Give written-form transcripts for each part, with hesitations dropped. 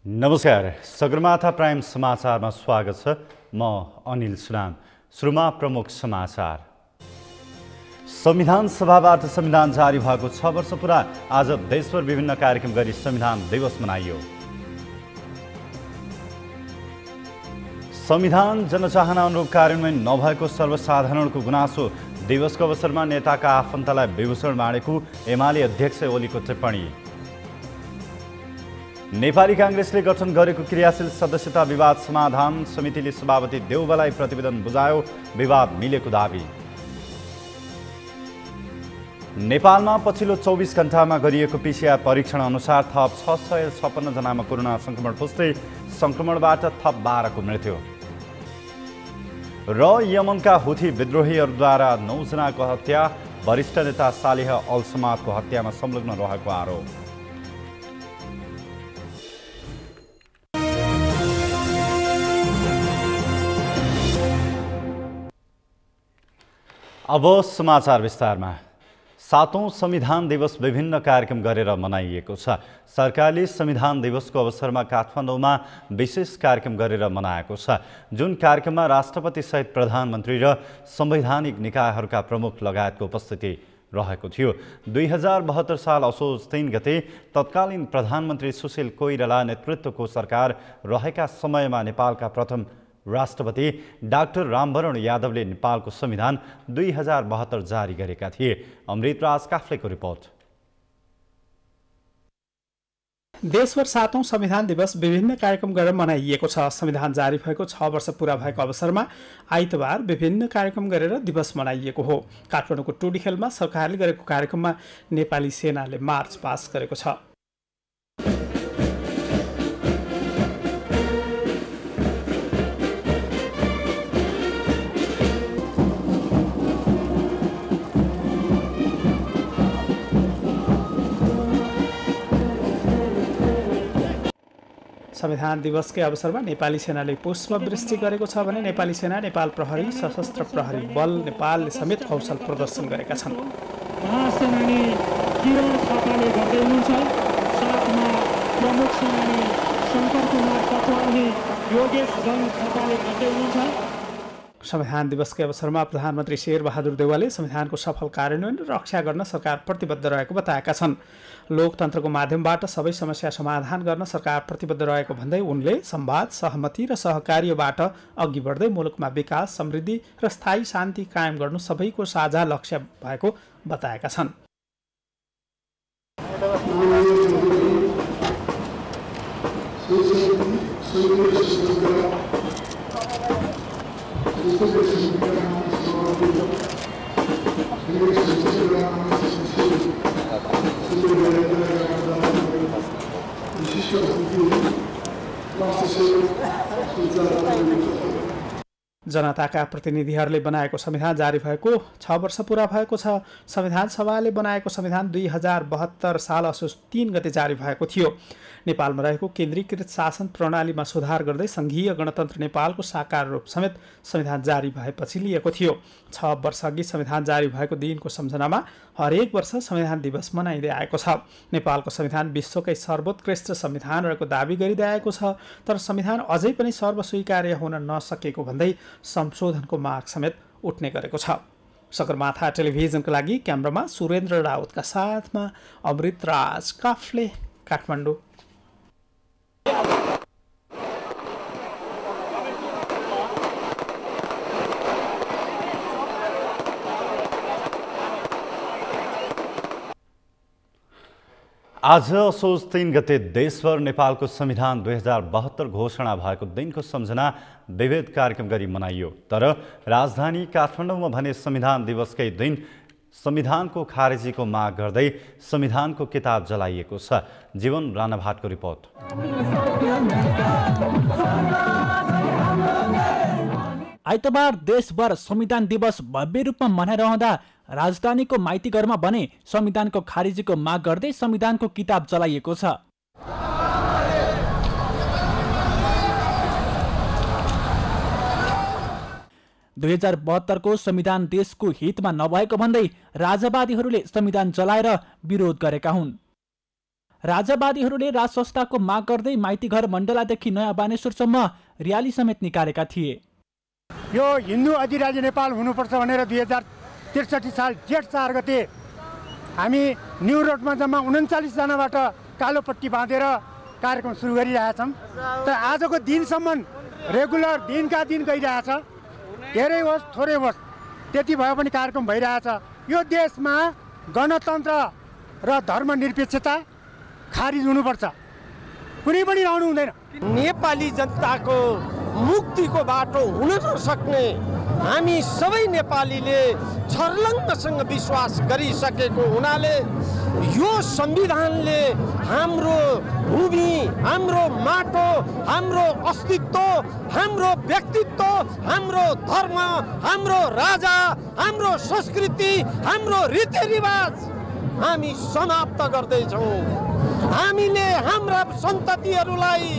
नमस्कार, सगरमाथा प्राइम समाचारमा स्वागत छ। म अनिल सुनाम। सुरुमा प्रमुख समाचार। संविधान सभाबाट संविधान जारी भएको 6 वर्ष पुरा। आज देशभर विभिन्न कार्यक्रम गरी संविधान दिवस मनाइयो। संविधान जनचाहना अनुरूप कार्यान्वयन नभएको सर्वसाधारणको गुनासो। दिवसको अवसरमा नेताका आफन्तलाई विभूषण बाँडेको एमाले अध्यक्ष ओलीको टिप्पणी। नेपाली कांग्रेसले गठन गरेको क्रियाशील सदस्यता विवाद समाधान समितिले सभापति देउवालाई प्रतिवेदन बुझायो। विवाद मिलेको दाबी। नेपालमा पछिल्लो 24 घण्टामा गरिएको पीसीआर परीक्षण अनुसार थप 656 जनामा कोरोना संक्रमण पुष्टि। संक्रमणबाट थप 12 को मृत्यु। र यमनका हुथी विद्रोहीहरूद्वारा 9 जनाको हत्या। वरिष्ठ नेता सालेह अल समादको हत्यामा संलग्न रहेको आरोप। अब समाचार विस्तारमा। 7औं संविधान दिवस विभिन्न कार्यक्रम गरेर मनाइएको छ। सरकारले संविधान दिवसको अवसरमा काठमाडौँमा विशेष कार्यक्रम गरेर मनाएको छ, जुन कार्यक्रममा राष्ट्रपति सहित प्रधानमन्त्री र संवैधानिक निकायहरूका प्रमुख लगायतको उपस्थिति रहेको थियो। 2072 साल असोज 3 गते तत्कालीन प्रधानमन्त्री सुशील कोइराला नेतृत्वको सरकार रहेका समयमा नेपालका प्रथम राष्ट्रपति डाक्टर रामवरण यादवले नेपालको संविधान 2072 जारी गरेका थिए। अमृतराज काफ्लेको रिपोर्ट। देशभर 7औं संविधान दिवस विभिन्न कार्यक्रम गरेर मनाइएको छ। संविधान जारी भएको 6 वर्ष पूरा भएको अवसरमा आइतबार विभिन्न कार्यक्रम गरेर दिवस मनाइएको हो। काठमाडौँको टुडीखेलमा सरकारले गरेको कार्यक्रममा नेपाली सेनाले मार्च पास गरेको छ। संविधान दिवसकै अवसरमा नेपाली सेनाले पुष्पवृष्टि गरेको छ भने नेपाली सेना, नेपाल प्रहरी, सशस्त्र प्रहरी बल नेपालले समेत कौशल प्रदर्शन गरेका छन्। महासेनानी किरण थापाले गर्दै हुनुहुन्छ। साथमा प्रमुख सेनानी शङ्कर कुमार पटवालले योगेश जङ थापाले गर्दै हुनुहुन्छ। संविधान दिवसकै अवसरमा प्रधानमन्त्री शेरबहादुर देउवाले संविधानको सफल कार्यान्वयन र रक्षा गर्न सरकार प्रतिबद्ध रहेको बताएका छन्। लोकतन्त्रको माध्यमबाट सबै समस्या समाधान गर्न सरकार प्रतिबद्ध रहेको भन्दै उनले संवाद, सहमति र सहकार्यबाट अघि बढ्दै मुलुकमा विकास, समृद्धि र स्थायी शान्ति कायम गर्नु सबैको साझा लक्ष्य भएको बताएका छन्। जनताका प्रतिनिधिहरूले बनाएको संविधान जारी भएको 6 वर्ष पूरा भएको छ। संविधान सभाले बनाएको संविधान 2072 साल असोज 3 गते जारी भएको थियो। नेपालमा रहेको केन्द्रीकृत शासन प्रणालीमा सुधार गर्दै संघीय गणतन्त्र नेपालको साकार रूप समेत संविधान जारी भएपछि लिएको थियो। 6 वर्ष अघि संविधान जारी भएको दिनको सम्झनामा हरेक वर्ष संविधान दिवस मनाइँदै आएको छ। नेपालको संविधान विश्वकै सर्वोत्कृष्ट संविधान रहेको दावी गरिँदै आएको छ, तर संविधान अझै पनि सर्वस्वीकार्य हुन नसकेको भन्दै संशोधनको माग समेत उठ्ने गरेको छ। सगरमाथा टेलिभिजनका लागि क्यामेरामा सुरेन्द्र राउतका साथमा अमृतराज काफ्ले, काठमाडौँ। आज असोज 3 गते देशभर नेपालको संविधान 2072 घोषणा भएको दिनको सम्झना विविध कार्यक्रम गरी मनाइयो। तर राजधानी काठमाडौँमा भने संविधान दिवसकै दिन संविधानको खारेजीको माग गर्दै संविधानको किताब जलाइएको छ। जीवन राणाभाटको रिपोर्ट। आइतबार देशभर संविधान दिवस भव्य रूपमा मनाइरहँदा राजधानीको माइतीघरमा भने संविधानको खारेजीको माग गर्दै संविधानको किताब जलाइएको छ। 2072 को संविधान देशको हितमा नभएको भन्दै राजावादीहरूले संविधान जलाएर विरोध गरेका हुन्। राजावादीहरूले राज संस्थाको माग गर्दै माइती घर मण्डलादेखि नयाँ बानेश्वरसम्म र्याली समेत निकालेका थिए। यो हिन्दू अधिराज्य नेपाल हुनुपर्छ भनेर 2063 साल जेठ 4 गते हामी न्यू रोडमा जम्मा 39 जनाबाट कालो पट्टी बाँधेर कार्यक्रम सुरु गरिरहेछौँ। तर आजको दिनसम्म रेगुलर दिनका दिन गइरहेछ। धेरै होस् थोरै होस् त्यति भए पनि कार्यक्रम भइरहेछ। यो देशमा गणतन्त्र र धर्मनिरपेक्षता खारिज हुनुपर्छ, कुनै पनि रहनु हुँदैन। नेपाली जनताको मुक्तिको बाटो हुन नसक्ने हामी सबै नेपालीले छर्लङ्गसँग विश्वास गरिसकेको हुनाले यो संविधानले हाम्रो भूमि, हाम्रो माटो, हाम्रो अस्तित्व, हाम्रो व्यक्तित्व, हाम्रो धर्म, हाम्रो राजा, हाम्रो संस्कृति, हाम्रो रीतिरिवाज हामी समाप्त गर्दैछौँ। हामीले हाम्रा सन्ततिहरूलाई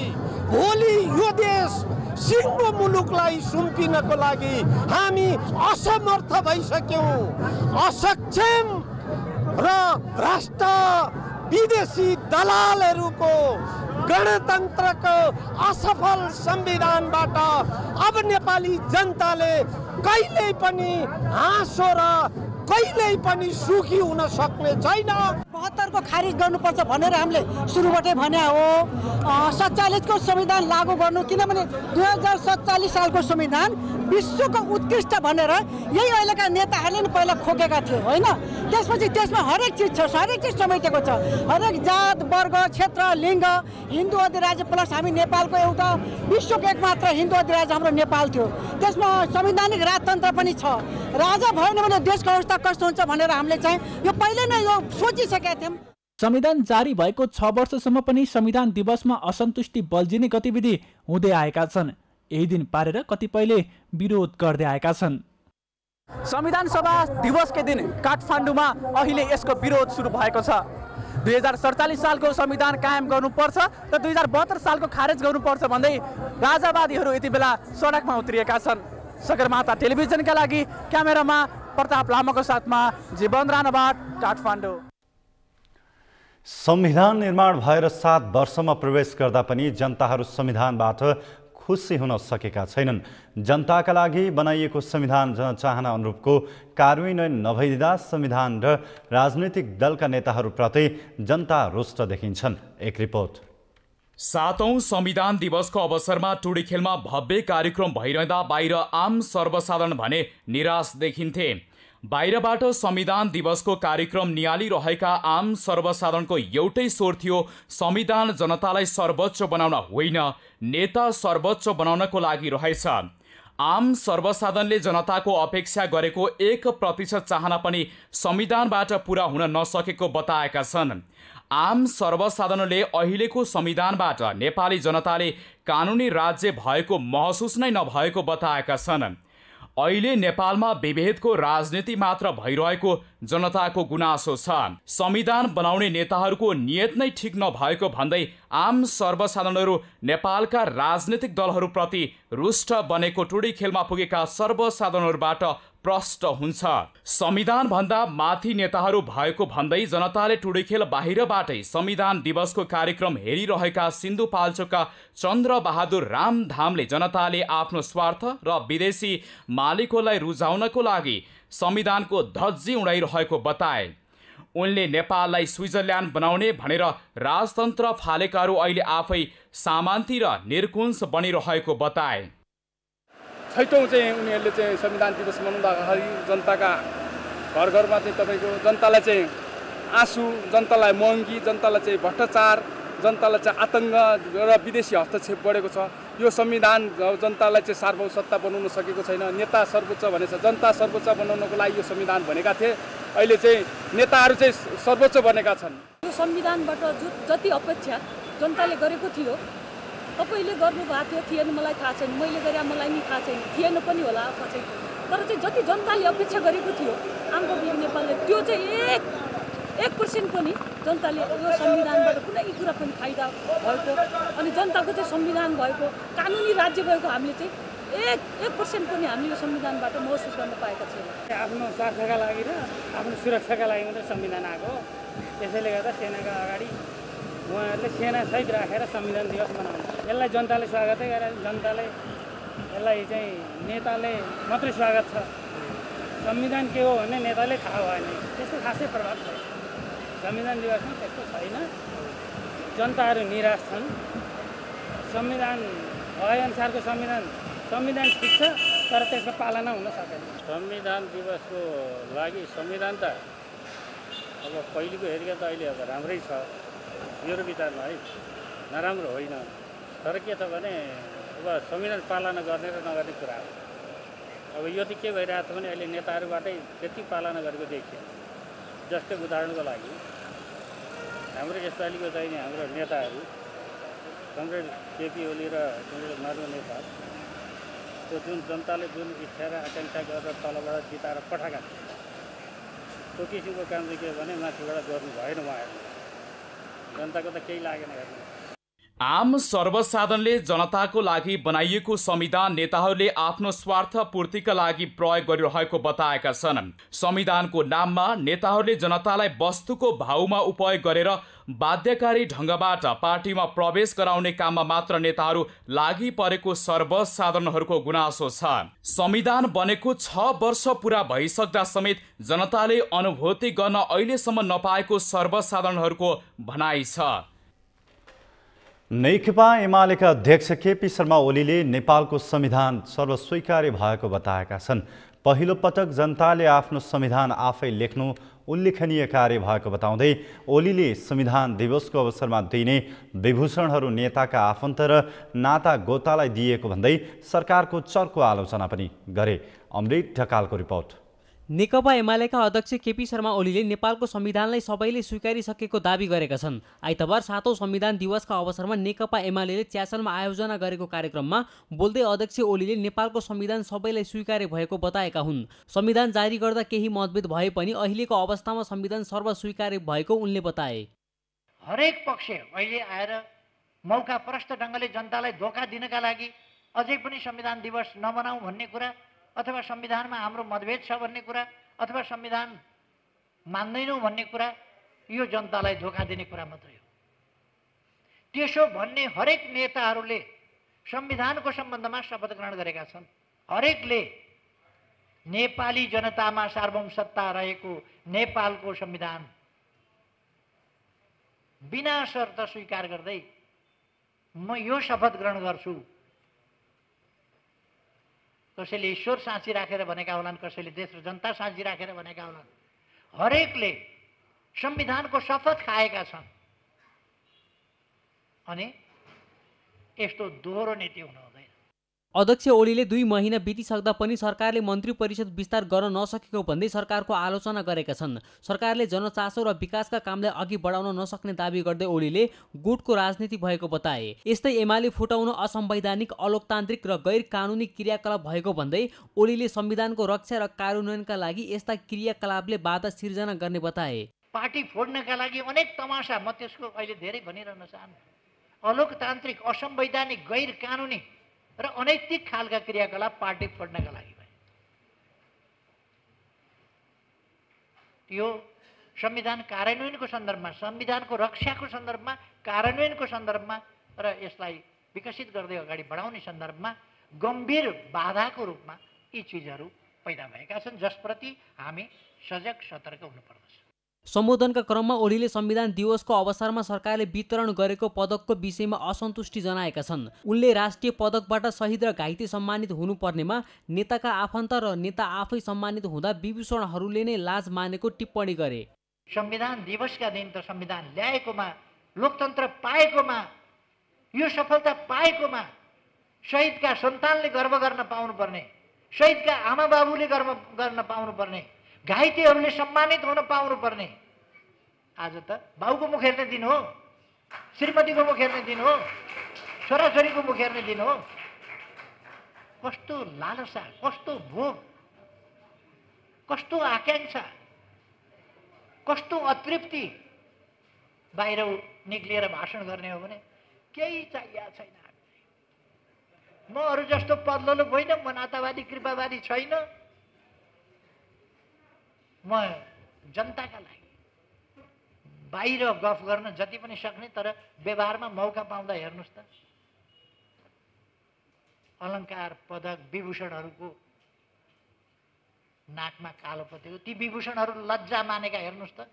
भोलि यो देश सिङ्गो मुलुकलाई सुम्पिनको लागि हामी असमर्थ भइसक्यौँ। असक्षम र भ्रष्ट विदेशी दलालहरूको गणतन्त्रको असफल संविधानबाट अब नेपाली जनताले कहिल्यै पनि हाँसो र कहिल्यै पनि सुखी हुन सक्ने छैन। 72 को खारिज गर्नुपर्छ भनेर हामीले सुरुबाटै भने हो। 47 को संविधान लागू गर्नु, किनभने 2047 सालको संविधान विश्वको उत्कृष्ट भनेर यही अहिलेका नेताहरूले नि पहिला खोकेका थिए होइन। त्यसपछि त्यसमा हरेक चिज छ, हरेक चिज समेटेको छ। हरेक जात वर्ग क्षेत्र लिङ्ग हिन्दू अधिराज्य प्लस हामी नेपालको एउटा विश्वको एकमात्र हिन्दू अधिराज्य हाम्रो नेपाल थियो। त्यसमा संवैधानिक राजतन्त्र पनि छ। राजा भएन भने देशको अवस्था कस्तो हुन्छ भनेर हामीले चाहिँ यो पहिले नै यो सोचिसकेका थियौँ। संविधान जारी भएको 6 वर्षसम्म पनि संविधान दिवसमा असन्तुष्टि बल्झिने गतिविधि हुँदै आएका छन्। यही दिन पारेर कतिपयले विरोध गर्दै आएका छन्। संविधान सभा दिवसकै दिन काठमाडौँमा अहिले यसको विरोध सुरु भएको छ। 2047 सालको संविधान कायम गर्नुपर्छ र 2072 सालको खारेज गर्नुपर्छ भन्दै राजावादीहरू यति बेला सडकमा उत्रिएका छन्। सगरमाथा टेलिभिजनका लागि क्यामेरामा प्रताप लामाको साथमा जीवन राणाबाट काठमाडौँ। संविधान निर्माण भएर 7 वर्षमा प्रवेश गर्दा पनि जनताहरू संविधानबाट खुसी हुन सकेका छैनन्। जनताका लागि बनाइएको संविधान जनचाहना अनुरूपको कार्यान्वयन नभइदिँदा संविधान र राजनीतिक दलका नेताहरूप्रति जनता रुष्ट देखिन्छन्। एक रिपोर्ट। 7औं संविधान दिवसको अवसरमा टुडीखेलमा भव्य कार्यक्रम भइरहँदा बाहिर आम सर्वसाधारण भने निराश देखिन्थे। बाहिरबाट संविधान दिवसको कार्यक्रम निहालिरहेका आम सर्वसाधारणको एउटै स्वर थियो, संविधान जनतालाई सर्वोच्च बनाउन होइन, नेता सर्वोच्च बनाउनको लागि रहेछ। आम सर्वसाधारणले जनताको अपेक्षा गरेको 1% चाहना पनि संविधानबाट पूरा हुन नसकेको बताएका छन्। आम सर्वसाधारणले अहिलेको संविधानबाट नेपाली जनताले कानुनी राज्य भएको महसुस नै नभएको बताएका छन्। अहिले नेपालमा विभेदको राजनीति मात्र भइरहेको जनताको गुनासो छ। संविधान बनाउने नेताहरूको नियत नै ठिक नभएको भन्दै आम सर्वसाधारणहरू नेपालका राजनीतिक दलहरूप्रति रुष्ट बनेको टुडीखेलमा पुगेका सर्वसाधारणहरूबाट प्रष्ट हुन्छ। संविधान भन्दा माथि नेताहरू भएको भन्दै जनताले टुडीखेल बाहिरबाटै संविधान दिवसको कार्यक्रम हेरिरहेका सिन्धुपाल्चोकका चन्द्रबहादुर रामधामले जनताले आफ्नो स्वार्थ र विदेशी मालिकहरूलाई रुझाउनको लागि संविधानको धज्जी उडाइरहेको बताए। उनले नेपाललाई स्विजरल्यान्ड बनाउने भनेर राजतन्त्र फालेकाहरू अहिले आफै सामान्ती र निर्कुंश बनिरहेको बताए। छैटौँ चाहिँ उनीहरूले चाहिँ संविधान दिवस मनाउँदाखेरि जनताका घर घरमा चाहिँ तपाईँको जनतालाई चाहिँ आँसु, जनतालाई महँगी, जनतालाई चाहिँ भ्रष्टाचार, जनतालाई चाहिँ आतङ्क र विदेशी हस्तक्षेप बढेको छ। यो संविधान जनतालाई चाहिँ सार्वभौम सत्ता बनाउन सकेको छैन। नेता सर्वोच्च भनेछ, जनता सर्वोच्च बनाउनको लागि यो संविधान भनेका थिए। अहिले चाहिँ नेताहरू चाहिँ सर्वोच्च बनेका छन्। यो संविधानबाट जति अपेक्षा जनताले गरेको थियो, तपाईँले गर्नुभएको थियो थिएन मलाई थाहा छैन, मैले गरे मलाई नि थाहा छैन, थिएन पनि होला थाहा छैन, तर चाहिँ जति जनताले अपेक्षा गरेको थियो आम पब्लिक नेपालले त्यो चाहिँ 1% पनि जनताले यो संविधानबाट कुनै कुरा पनि फाइदा भएको अनि जनताको चाहिँ संविधान भएको कानुनी राज्य भएको हामीले चाहिँ 1% पनि हामीले यो संविधानबाट महसुस गर्न पाएका छैनौँ। आफ्नो स्वार्थका लागि र आफ्नो सुरक्षाका लागि मात्रै संविधान आएको, त्यसैले गर्दा सेनाका अगाडि उहाँहरूले सेनासहित राखेर संविधान दिवस मनाउनु यसलाई जनताले स्वागतै गरे जनताले यसलाई चाहिँ नेताले मात्रै स्वागत छ संविधान के हो भने नेताले थाहा भएन त्यस्तो खासै प्रभाव छैन संविधान दिवसमा त्यस्तो छैन जनताहरू निराश छन् संविधान भएअनुसारको संविधान ठिक छ तर त्यसको पालना हुन सकेन संविधान दिवसको लागि संविधान त अब पहिलेको हेरिका त अहिले अब राम्रै छ मेरो विचारमा है नराम्रो होइन तर के छ भने अब संविधान पालना गर्ने र नगर्ने कुरा हो अब यो चाहिँ के भइरहेको छ भने अहिले नेताहरूबाटै त्यति पालना गरेको देखियो जस्तै उदाहरणको लागि हाम्रो यसपालिको चाहिँ हाम्रो नेताहरू कमरेड केपी ओली र कमरेड माधव नेपाल त्यो जुन जनताले जुन इच्छा र आकाङ्क्षा गरेर तलबाट जिताएर पठाएका त्यो किसिमको काम चाहिँ के भने माथिबाट गर्नु भएन उहाँहरू जनताको त केही लागेन हेर्नु आम सर्वसाधारणले जनताको लागि बनाइएको संविधान नेताहरूले आफ्नो स्वार्थ पूर्तिका लागि प्रयोग गरिरहेको बताएका छन्। संविधानको नाममा नेताहरूले जनतालाई वस्तुको भाउमा उपयोग गरेर बाध्यकारी ढङ्गबाट पार्टीमा प्रवेश गराउने काममा मात्र नेताहरू लागि परेको सर्वसाधारणहरूको गुनासो छ। संविधान बनेको 6 वर्ष पुरा भइसक्दा समेत जनताले अनुभूति गर्न अहिलेसम्म नपाएको सर्वसाधारणहरूको भनाइ छ। नेकपा एमालेका अध्यक्ष केपी शर्मा ओलीले नेपालको संविधान सर्वस्वीकार्य भएको बताएका छन्। पहिलो पटक जनताले आफ्नो संविधान आफै लेख्नु उल्लेखनीय कार्य भएको बताउँदै ओलीले संविधान दिवसको अवसरमा दिइने विभूषणहरू नेताका आफन्त र नाता गोतालाई दिएको भन्दै सरकारको चर्को आलोचना पनि गरे। अमृत ढकालको रिपोर्ट। नेकपा एमालेका अध्यक्ष केपी शर्मा ओलीले नेपालको संविधानलाई सबैले स्वीकारिसकेको दाबी गरेका छन्। आइतबार 7औं संविधान दिवसका अवसरमा नेकपा एमालेले च्यासलमा आयोजना गरेको कार्यक्रममा बोल्दै अध्यक्ष ओलीले नेपालको संविधान सबैलाई स्वीकार्य भएको बताएका हुन्। संविधान जारी गर्दा केही मतभेद भए पनि अहिलेको अवस्थामा संविधान सर्वस्वीकार्य भएको उनले बताए। हरेक पक्ष अहिले आएर मौकाप्रस्त ढङ्गले जनतालाई धोका दिनका लागि अझै पनि संविधान दिवस नमनाऊ भन्ने कुरा अथवा संविधानमा हाम्रो मतभेद छ भन्ने कुरा अथवा संविधान मान्दैनौँ भन्ने कुरा यो जनतालाई धोका दिने कुरा मात्रै हो। त्यसो भन्ने हरेक नेताहरूले संविधानको सम्बन्धमा शपथ ग्रहण गरेका छन्। हरेकले नेपाली जनतामा सार्वभौम सत्ता रहेको नेपालको संविधान बिना शर्त स्वीकार गर्दै म यो शपथ ग्रहण गर्छु। कसैले ईश्वर साँची राखेर भनेका होलान्, कसैले देश र जनता साँची राखेर भनेका होलान्। हरेकले संविधानको शपथ खाएका छन् अनि यस्तो दोहोरो नीति हुनु हुँदैन। अध्यक्ष ओलीले 2 महिना बितिसक्दा पनि सरकारले मन्त्री परिषद विस्तार गर्न नसकेको भन्दै सरकारको आलोचना गरेका छन्। सरकारले जनचासो र विकासका कामलाई अघि बढाउन नसक्ने दाबी गर्दै ओलीले गुटको राजनीति भएको बताए। यस्तै एमाले फुटाउन असंवैधानिक, अलोकतान्त्रिक र गैर कानुनी क्रियाकलाप भएको भन्दै ओलीले संविधानको रक्षा र कार्यान्वयनका लागि यस्ता क्रियाकलापले बाधा सिर्जना गर्ने बताए। पार्टी फोड्नका लागि अनेक तमासा, म त्यसको अहिले धेरै भनिरहन चाहन्छु। अलोकतान्त्रिक, असंवैधानिक, गैर कानुनी र अनैतिक खालका क्रियाकलाप पार्टी फोड्नका लागि भए। यो संविधान कार्यान्वयनको सन्दर्भमा, संविधानको रक्षाको सन्दर्भमा, कार्यान्वयनको सन्दर्भमा र यसलाई विकसित गर्दै अगाडि बढाउने सन्दर्भमा गम्भीर बाधाको रूपमा यी चिजहरू पैदा भएका छन्, जसप्रति हामी सजग सतर्क हुनुपर्दछ। सम्बोधनका क्रममा ओलीले संविधान दिवसको अवसरमा सरकारले वितरण गरेको पदकको विषयमा असन्तुष्टि जनाएका छन्। उनले राष्ट्रिय पदकबाट शहीद र घाइते सम्मानित हुनुपर्नेमा नेताका आफन्त र नेता आफै सम्मानित हुँदा विभूषणहरूले नै लाज मानेको टिप्पणी गरे। संविधान दिवसका दिन त संविधान ल्याएकोमा, लोकतन्त्र पाएकोमा, यो सफलता पाएकोमा शहीदका सन्तानले गर्व गर्न पाउनुपर्ने, शहीदका आमा बाबुले गर्व गर्न पाउनुपर्ने, घाइतेहरूले सम्मानित हुन पाउनुपर्ने। आज त बाउको मुख हेर्ने दिन हो, श्रीमतीको मुख हेर्ने दिन हो, छोराछोरीको मुख हेर्ने दिन हो। कस्तो लालसा, कस्तो भोग, कस्तो आकाङ्क्षा, कस्तो अतृप्ति बाहिर निक्लिएर भाषण गर्ने हो भने केही चाहिएको छैन। म अरू जस्तो पदलोलुप होइन, म नातावादी कृपावादी छैन। म जनताका लागि बाहिर गफ गर्न जति पनि सक्ने, तर व्यवहारमा मौका पाउँदा हेर्नुहोस् त अलङ्कार पदक विभूषणहरूको नाकमा कालो पतेको, ती विभूषणहरू लज्जा मानेका हेर्नुहोस् त।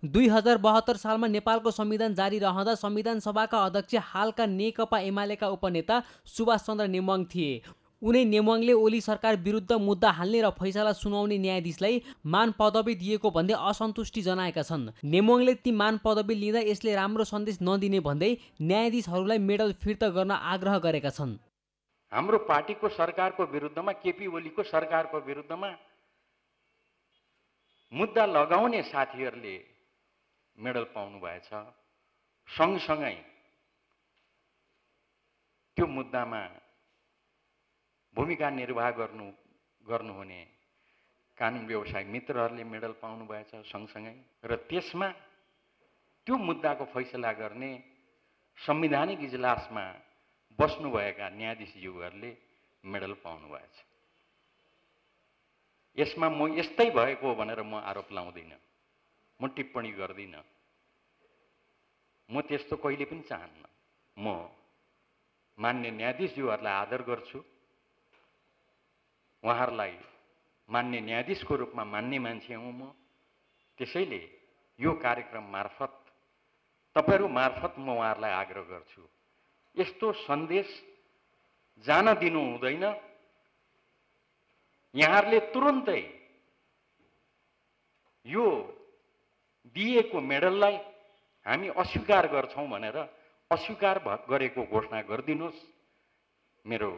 2072 सालमा नेपालको संविधान जारी रहँदा संविधान सभाका अध्यक्ष हालका नेकपा एमालेका उपनेता सुभाष चन्द्र नेमवाङ थिए। उनै नेमवाङले ओली सरकार विरुद्ध मुद्दा हाल्ने र फैसला सुनाउने न्यायाधीशलाई मान पदवी दिएको भन्दै असन्तुष्टि जनाएका छन्। नेमवाङले ती मान पदवी लिँदा यसले राम्रो सन्देश नदिने भन्दै न्यायाधीशहरूलाई मेडल फिर्ता गर्न आग्रह गरेका छन्। हाम्रो पार्टीको सरकारको विरुद्धमा, केपी ओलीको सरकारको विरुद्धमा मुद्दा लगाउने साथीहरूले मेडल पाउनु भएछ। सँगसँगै त्यो मुद्दामा भूमिका निर्वाह गर्नुहुने कानुन व्यवसायिक मित्रहरूले मेडल पाउनु भएछ सँगसँगै, र त्यसमा त्यो मुद्दाको फैसला गर्ने संवैधानिक इजलासमा बस्नुभएका न्यायाधीशज्यूहरूले मेडल पाउनु भएछ। यसमा म यस्तै भएको हो भनेर म आरोप लाउँदिनँ, म टिप्पणी गर्दिनँ। म त्यस्तो कहिले पनि चाहन्न। म मान्य न्यायाधीशज्यूहरूलाई आदर गर्छु, उहाँहरूलाई मान्य न्यायाधीशको रूपमा मान्ने मान्छे हुँ म। त्यसैले यो कार्यक्रम मार्फत, तपाईहरू मार्फत म उहाँहरूलाई आग्रह गर्छु, यस्तो सन्देश जान दिनु हुँदैन। यहाँहरूले तुरुन्तै यो दिएको मेडललाई हामी अस्वीकार गर्छौं भनेर अस्वीकार गरेको घोषणा गरिदिनुहोस्। मेरो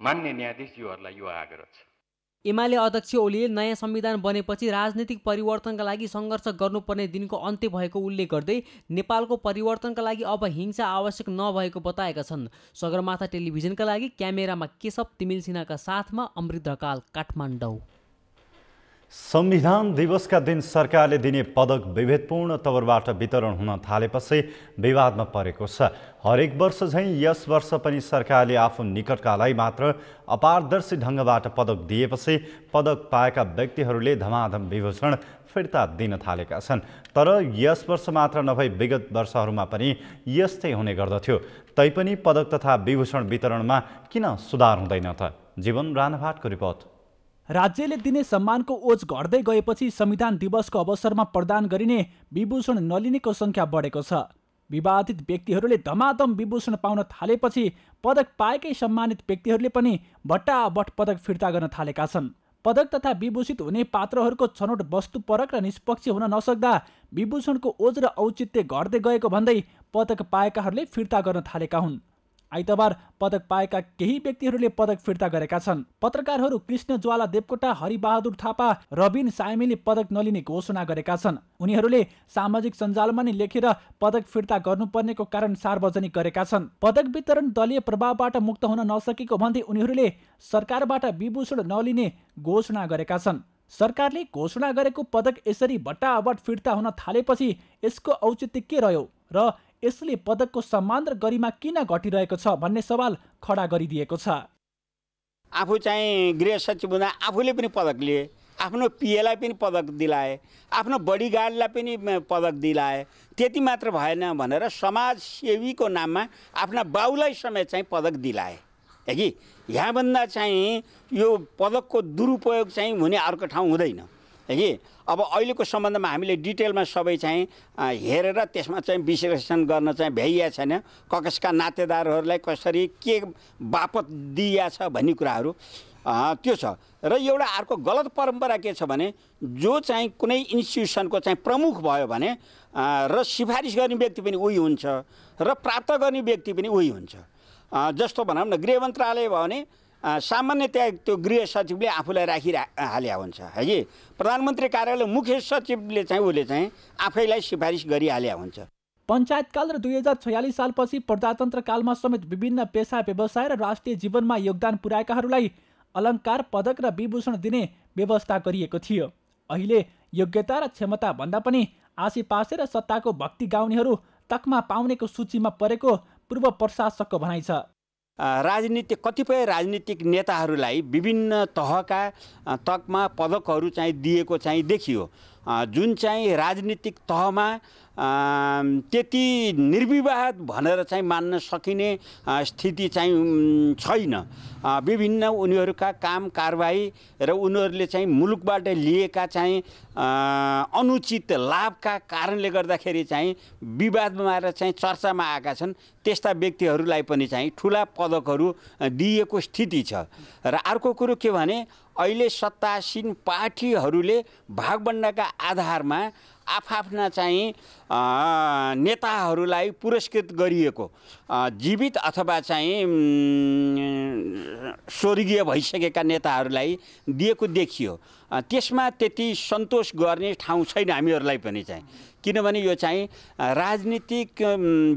मान्य न्यायाधीशज्यूहरूलाई यो आग्रह छ। एमाले अध्यक्ष ओलीले नयाँ संविधान बनेपछि राजनीतिक परिवर्तनका लागि सङ्घर्ष गर्नुपर्ने दिनको अन्त्य भएको उल्लेख गर्दै नेपालको परिवर्तनका लागि अब हिंसा आवश्यक नभएको बताएका छन्। सगरमाथा टेलिभिजनका लागि क्यामेरामा केशव तिमिल सिन्हाका साथमा अमृत ढकाल, काठमाडौँ। संविधान दिवसका दिन सरकारले दिने पदक विभेदपूर्ण तवरबाट वितरण हुन थालेपछि विवादमा परेको छ। हरेक वर्ष झैं यस वर्ष पनि सरकारले आफू निकटकालाई मात्र अपारदर्शी ढङ्गबाट पदक दिएपछि पदक पाएका व्यक्तिहरूले धमाधम विभूषण फिर्ता दिन थालेका छन्। तर यस वर्ष मात्र नभई विगत वर्षहरूमा पनि यस्तै हुने गर्दथ्यो। तैपनि पदक तथा विभूषण वितरणमा किन सुधार हुँदैन त? जीवन राणाभाटको रिपोर्ट। राज्यले दिने सम्मानको ओझ घट्दै गएपछि संविधान दिवसको अवसरमा प्रदान गरिने विभूषण नलिनेको संख्या बढेको छ। विवादित व्यक्तिहरूले धमाधम विभूषण पाउन थालेपछि पदक पाएकै सम्मानित व्यक्तिहरूले पनि बट्टाबट पदक फिर्ता गर्न थालेका छन्। पदक तथा विभूषित हुने पात्रहरूको छनौट वस्तुपरक र निष्पक्ष हुन नसक्दा विभूषणको ओझ र औचित्य घट्दै गएको भन्दै पदक पाएकाहरूले फिर्ता गर्न थालेका हुन्। आइतबार पदक पाएका केही व्यक्तिहरूले पदक फिर्ता गरेका छन्। पत्रकारहरू कृष्ण ज्वाला देवकोटा, हरिबहादुर थापा, रबिन साइमीले पदक नलिने घोषणा गरेका छन्। उनीहरूले सामाजिक सञ्जालमा नै लेखेर पदक फिर्ता गर्नुपर्नेको कारण सार्वजनिक गरेका छन्। पदक वितरण दलीय प्रभावबाट मुक्त हुन नसकेको भन्दै उनीहरूले सरकारबाट विभूषण नलिने घोषणा गरेका छन्। सरकारले घोषणा गरेको पदक यसरी बट्टाबट फिर्ता हुन थालेपछि यसको औचित्य के रह्यो र यसले पदकको सम्मान र गरिमा किन घटिरहेको छ भन्ने सवाल खडा गरिदिएको छ। आफू चाहिँ गृह सचिव हुँदा आफूले पनि पदक लिए, आफ्नो पिएलाई पनि पदक दिलाए, आफ्नो बडीगार्डलाई पनि पदक दिलाए। त्यति मात्र भएन भनेर समाजसेवीको नाममा आफ्ना बाउलाई समेत चाहिँ पदक दिलाए। कि यहाँभन्दा चाहिँ यो पदकको दुरुपयोग चाहिँ हुने अर्को ठाउँ हुँदैन। कि अब अहिलेको सम्बन्धमा हामीले डिटेलमा सबै चाहिँ हेरेर त्यसमा चाहिँ विश्लेषण गर्न चाहिँ भ्याइएको छैन। कसका नातेदारहरूलाई कसरी के बापत दिइएको छ भन्ने कुराहरू त्यो छ। र एउटा अर्को गलत परम्परा के छ भने जो चाहिँ कुनै इन्स्टिट्युसनको चाहिँ प्रमुख भयो भने र सिफारिस गर्ने व्यक्ति पनि उही हुन्छ र प्राप्त गर्ने व्यक्ति पनि उही हुन्छ। जस्तो भनौँ न गृह मन्त्रालय भयो भने सामान्यतया त्यो गृह सचिवले आफूलाई राखिहाले हुन्छ है कि प्रधानमन्त्री कार्यालय मुख्य सचिवले चाहिँ उसले चाहिँ आफैलाई सिफारिस गरिहाले हुन्छ। पञ्चायतकाल र 2046 सालपछि प्रजातन्त्र कालमा समेत विभिन्न पेसा व्यवसाय र राष्ट्रिय जीवनमा योगदान पुर्याएकाहरूलाई अलङ्कार, पदक र विभूषण दिने व्यवस्था गरिएको थियो। अहिले योग्यता र क्षमता भन्दा पनि आसेपासे र सत्ताको भक्ति गाउनेहरू तकमा पाउनेको सूचीमा परेको पूर्व प्रशासकको भनाइ छ। कतिपय राजनीतिक नेताहरूलाई विभिन्न तहका तकमा पदकहरू चाहिँ दिएको चाहिँ देखियो। जुन चाहिँ राजनीतिक तहमा त्यति निर्विवाद भनेर चाहिँ मान्न सकिने स्थिति चाहिँ छैन। विभिन्न उनीहरूका काम कारबाही र उनीहरूले चाहिँ मुलुकबाट लिएका चाहिँ अनुचित लाभका कारणले गर्दाखेरि चाहिँ विवादमा चाहिँ चर्चामा आएका छन्। त्यस्ता व्यक्तिहरूलाई पनि चाहिँ ठुला पदकहरू दिएको स्थिति छ। र अर्को कुरो के भने अहिले सत्तासीन पार्टीहरूले भागबण्डाका आधारमा आफ्ना चाहिँ नेताहरूलाई पुरस्कृत गरिएको जीवित अथवा चाहिँ स्वर्गीय भइसकेका नेताहरूलाई दिएको देखियो। त्यसमा त्यति सन्तोष गर्ने ठाउँ छैन हामीहरूलाई पनि चाहिँ, किनभने यो चाहिँ राजनीतिक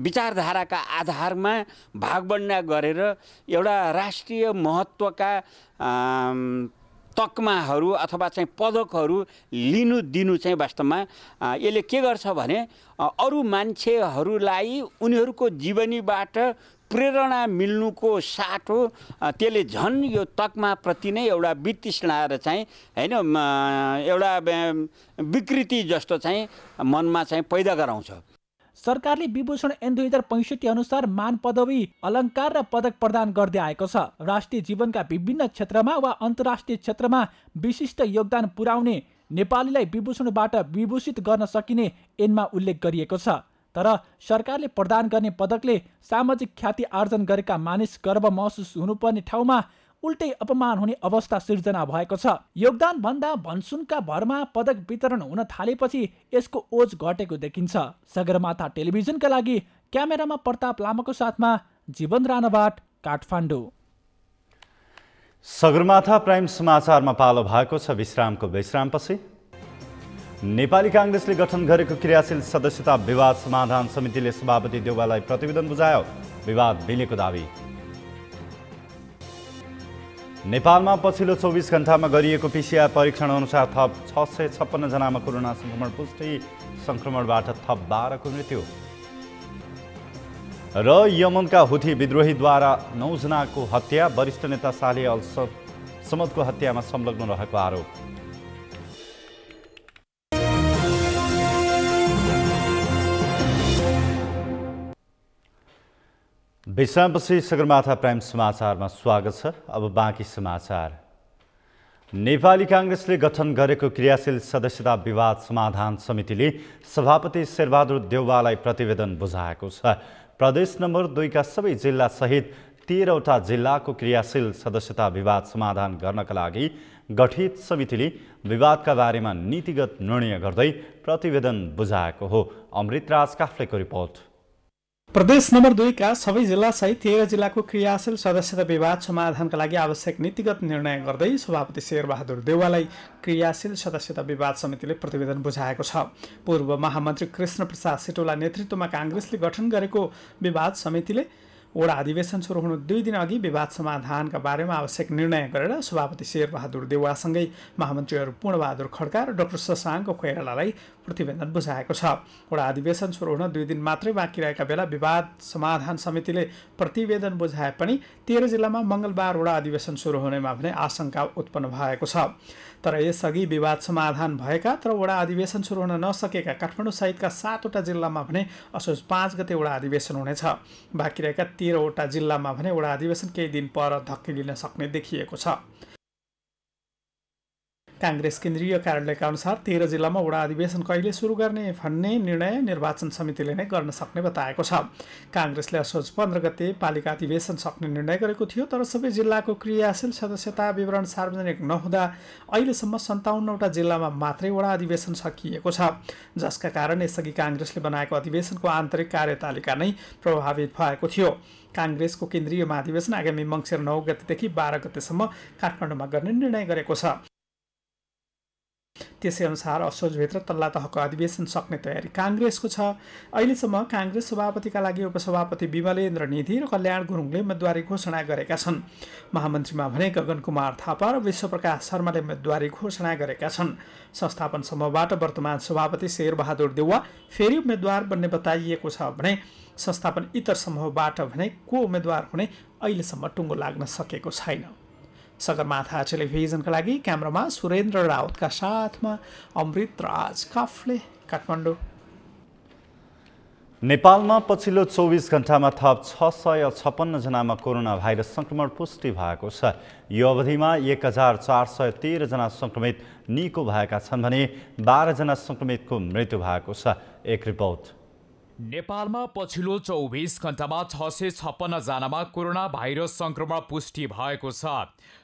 विचारधाराका आधारमा भागबण्डा गरेर एउटा राष्ट्रिय महत्त्वका तकमाहरू अथवा चाहिँ पदकहरू लिनु दिनु चाहिँ वास्तवमा यसले के गर्छ भने अरू मान्छेहरूलाई उनीहरूको जीवनीबाट प्रेरणा मिल्नुको साटो त्यसले झन् यो तकमाप्रति नै एउटा वितृष्णा चाहिँ हैन एउटा विकृति जस्तो चाहिँ मनमा चाहिँ पैदा गराउँछ। सरकारले विभूषण ऐन 2065 अनुसार मान पदवी अलङ्कार र पदक प्रदान गर्दै आएको छ। राष्ट्रिय जीवनका विभिन्न क्षेत्रमा वा अन्तर्राष्ट्रिय क्षेत्रमा विशिष्ट योगदान पुर्याउने नेपालीलाई विभूषणबाट विभूषित गर्न सकिने ऐनमा उल्लेख गरिएको छ। तर सरकारले प्रदान गर्ने पदकले सामाजिक ख्याति आर्जन गरेका मानिस गर्व महसुस हुनुपर्ने ठाउँमा उल्टै अपमान हुने अवस्था सिर्जना भएको छ। योगदान भन्दा भन्सुनका भरमा पदक वितरण हुन थालेपछि यसको ओज घटेको देखिन्छ। सगरमाथा टेलिभिजनका लागि क्यामेरामा प्रताप लामाको साथमा जीवन राणाबाट काठमाडौँ। सगरमाथा प्राइम समाचारमा पालो भएको छ विश्रामको विश्रामपछि। नेपाली कांग्रेसले गठन गरेको क्रियाशील सदस्यता विवाद समाधान समितिले सभापति देउवालाई प्रतिवेदन बुझायो। विवाद मिलेको दावी। नेपालमा पछिल्लो 24 घण्टामा गरिएको पीसीआर परीक्षण अनुसार थप 656 जनामा कोरोना संक्रमण पुष्टि, संक्रमणबाट थप 12 को मृत्यु। र यमनका हुथी विद्रोहीद्वारा 9 जनाको हत्या, वरिष्ठ नेता सालेह अल समदको हत्यामा संलग्न रहेको आरोप। विश्रामपछि सगरमाथा प्राइम समाचारमा स्वागत छ। अब बाँकी समाचार। नेपाली कांग्रेसले गठन गरेको क्रियाशील सदस्यता विवाद समाधान समितिले सभापति शेरबहादुर देउवालाई प्रतिवेदन बुझाएको छ। प्रदेश नम्बर 2 का सबै जिल्ला सहित 13 वटा जिल्लाको क्रियाशील सदस्यता विवाद समाधान गर्नका लागि गठित समितिले विवादका बारेमा नीतिगत निर्णय गर्दै प्रतिवेदन बुझाएको हो। अमृतराज काफ्लेको रिपोर्ट। प्रदेश नम्बर 2 का सबै जिल्ला सहित 13 जिल्लाको क्रियाशील सदस्यता विवाद समाधानका लागि आवश्यक नीतिगत निर्णय गर्दै सभापति शेरबहादुर देउवालाई क्रियाशील सदस्यता विवाद समितिले प्रतिवेदन बुझाएको छ। पूर्व महामन्त्री कृष्ण प्रसाद सिटौला नेतृत्वमा कांग्रेसले गठन गरेको विवाद समितिले वडा अधिवेशन सुरु हुनु 2 दिन अघि विवाद समाधानका बारेमा आवश्यक निर्णय गरेर सभापति शेरबहादुर देउवासँगै महामन्त्रीहरू पूर्णबहादुर खड्का र डाक्टर शशाङ्क कोइरालालाई प्रतिवेदन बुझाएको छ। वडा अधिवेशन सुरु हुन 2 दिन मात्रै बाँकी रहेका बेला विवाद समाधान समितिले प्रतिवेदन बुझाए पनि 13 जिल्लामा मंगलबार वडा अधिवेशन सुरु हुनेमा भने आशंका उत्पन्न भएको छ। तर यसअघि विवाद समाधान भएका तर वडा अधिवेशन सुरु हुन नसकेका काठमाडौँ सहितका 7 वटा जिल्लामा भने असोज 5 गते वडा अधिवेशन हुनेछ। बाँकी रहेका 13 वटा जिल्लामा भने वडा अधिवेशन केही दिन पर धक्किलिन सक्ने देखिएको छ। कांग्रेस केन्द्रीय कार्यालयका अनुसार 13 जिल्लामा वडा अधिवेशन कहिले सुरु गर्ने भन्ने निर्णय निर्वाचन समितिले नै गर्न सक्ने बताएको छ। कांग्रेसले असोज 15 गते पालिका अधिवेशन सक्ने निर्णय गरेको थियो, तर सबै जिल्लाको क्रियाशील सदस्यता विवरण सार्वजनिक नहुँदा अहिलेसम्म 57 वटा जिल्लामा मात्रै वडा अधिवेशन सकिएको छ, जसका कारण यसअघि कांग्रेसले बनाएको अधिवेशनको आन्तरिक कार्यतालिका नै प्रभावित भएको थियो। कांग्रेसको केन्द्रीय महाधिवेशन आगामी मङ्सिर 9 गतेदेखि 12 गतेसम्म काठमाडौँमा गर्ने निर्णय गरेको छ। त्यसै अनुसार असोजभित्र तल्ला तहको अधिवेशन सक्ने तयारी कांग्रेसको छ। अहिलेसम्म कांग्रेस सभापतिका लागि उपसभापति विमलेन्द्र निधि र कल्याण गुरुङले उम्मेदवारी घोषणा गरेका छन्। महामन्त्रीमा भने गगन कुमार थापा र विश्वप्रकाश शर्माले उम्मेदवारी घोषणा गरेका छन्। संस्थापन समूहबाट वर्तमान सभापति शेरबहादुर देउवा फेरि उम्मेदवार बन्ने बताइएको छ भने संस्थापन इतर समूहबाट भने को उम्मेदवार हुने अहिलेसम्म टुङ्गो लाग्न सकेको छैन। सगरमाथा टेलिभिजनका लागि क्यामेरामा सुरेन्द्र राउतका साथमा अमृत राज काफले, काठमाडौँ। नेपालमा पछिल्लो 24 घण्टामा थप 656 जनामा कोरोना भाइरस संक्रमण पुष्टि भएको छ। यो अवधिमा 1413 जना संक्रमित निको भएका छन् भने 12 जना संक्रमितको मृत्यु भएको छ। एक रिपोर्ट। नेपालमा पछिल्लो 24 घण्टामा 656 जनामा कोरोना भाइरस संक्रमण पुष्टि भएको छ।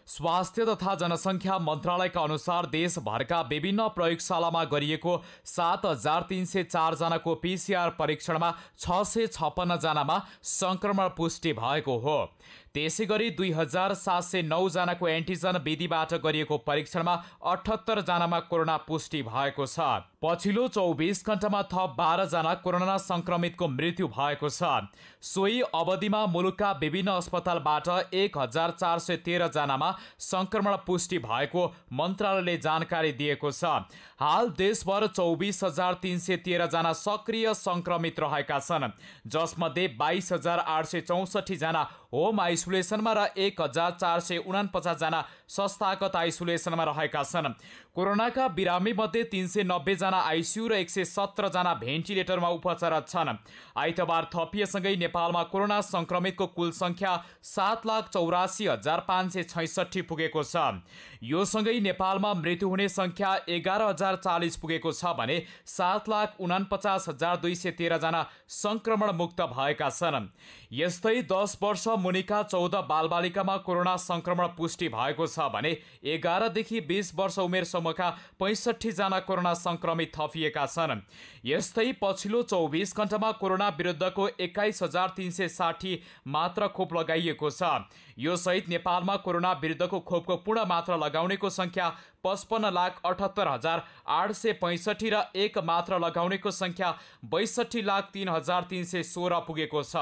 स्वास्थ्य तथा जनसङ्ख्या मन्त्रालयका अनुसार देशभरका विभिन्न प्रयोगशालामा गरिएको 7304 जनाको PCR परीक्षणमा 656 जनामा संक्रमण पुष्टि भएको हो। त्यसैगरी 2709 जनाको एन्टिजन विधिबाट गरिएको परीक्षणमा 78 जनामा कोरोना पुष्टि भएको छ। पछिल्लो 24 घण्टामा थप 12 जना कोरोना संक्रमितको मृत्यु भएको छ। सोही अवधिमा मुलुकका विभिन्न अस्पतालबाट 1413 जनामा संक्रमण पुष्टि भएको मन्त्रालयले जानकारी दिएको छ। हाल देशभर 24313 जना सक्रिय संक्रमित रहेका छन्, जसमध्ये 22864 जना होम आइसोलेसनमा र 1449 जना संस्थागत आइसोलेसनमा रहेका छन्। कोरोनाका बिरामी मध्ये 390 जना आइसियु र 117 जना भेन्टिलेटरमा उपचाररत छन्। आइतबार थपिएसँगै नेपालमा कोरोना संक्रमितको कुल संख्या 7,84,566 पुगेको छ। यो सँगै नेपालमा मृत्यु हुने संख्या 11,040 पुगेको छ भने 7,49,213 जना संक्रमण मुक्त भएका छन्। यस्तै 10 वर्ष मुनिका 14 बालबालिकामा कोरोना संक्रमण पुष्टि भएको छ भने 11 देखि 20 वर्ष उमेर समूहका 65 जना कोरोना संक्रमित थपिएका छन्। यस्तै पछिल्लो 24 घण्टामा कोरोना विरुद्धको 21360 मात्र खोप लगाइएको छ। यो सहित नेपालमा कोरोना विरुद्धको खोपको पूर्ण मात्रा लगाउनेको संख्या 55,78,865 र एक मात्र लगाउनेको संख्या 62,03,316 पुगेको छ।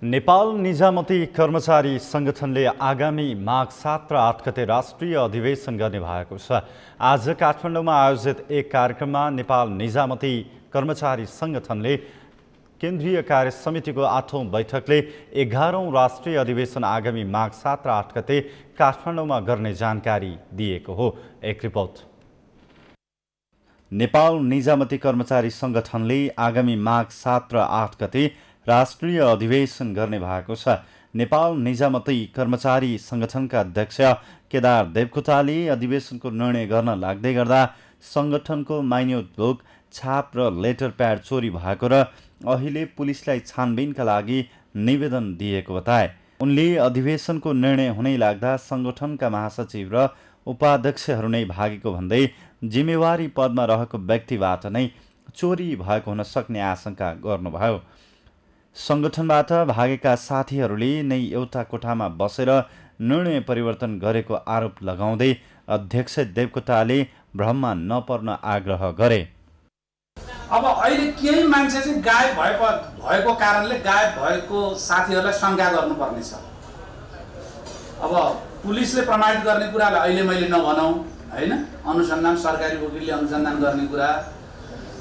नेपाल निजामती कर्मचारी संगठनले आगामी माघ 7 र 8 गते राष्ट्रिय अधिवेशन गर्ने भएको छ। आज काठमाडौँमा आयोजित एक कार्यक्रममा नेपाल निजामती कर्मचारी संगठनले केन्द्रीय कार्य समितिको 8औं बैठकले 11औं राष्ट्रिय अधिवेशन आगामी माघ 7 र 8 गते काठमाडौँमा गर्ने जानकारी दिएको हो। एक रिपोर्ट। नेपाल निजामती कर्मचारी संगठनले आगामी माघ 7 र 8 गते राष्ट्रिय अधिवेशन गर्ने भएको छ। नेपाल निजामती कर्मचारी संगठनका अध्यक्ष केदार देवकोटाले अधिवेशनको निर्णय गर्न लाग्दै गर्दा संगठनको माइन्युट बुक, छाप र लेटर प्याड चोरी भएको र अहिले पुलिसलाई छानबिनका लागि निवेदन दिएको बताए। उनले अधिवेशनको निर्णय हुनै लाग्दा संगठनका महासचिव र उपाध्यक्षहरू नै भागेको भन्दै जिम्मेवारी पदमा रहेको व्यक्तिबाट नै चोरी भएको हुन सक्ने आशंका गर्नुभयो। संगठनबाट भागेका साथीहरूले नै एउटा कोठामा बसेर निर्णय परिवर्तन गरेको आरोप लगाउँदै अध्यक्ष देवकोटाले भ्रममा नपर्न आग्रह गरे। अब अहिले केही मान्छे चाहिँ गायब भएको कारणले गायब भएको साथीहरूलाई शङ्का गर्नुपर्ने छ। अब पुलिसले प्रमाणित गर्ने कुरालाई अहिले मैले नभनौँ हैन, अनुसन्धान सरकारी वकिलले अनुसन्धान गर्ने कुरा,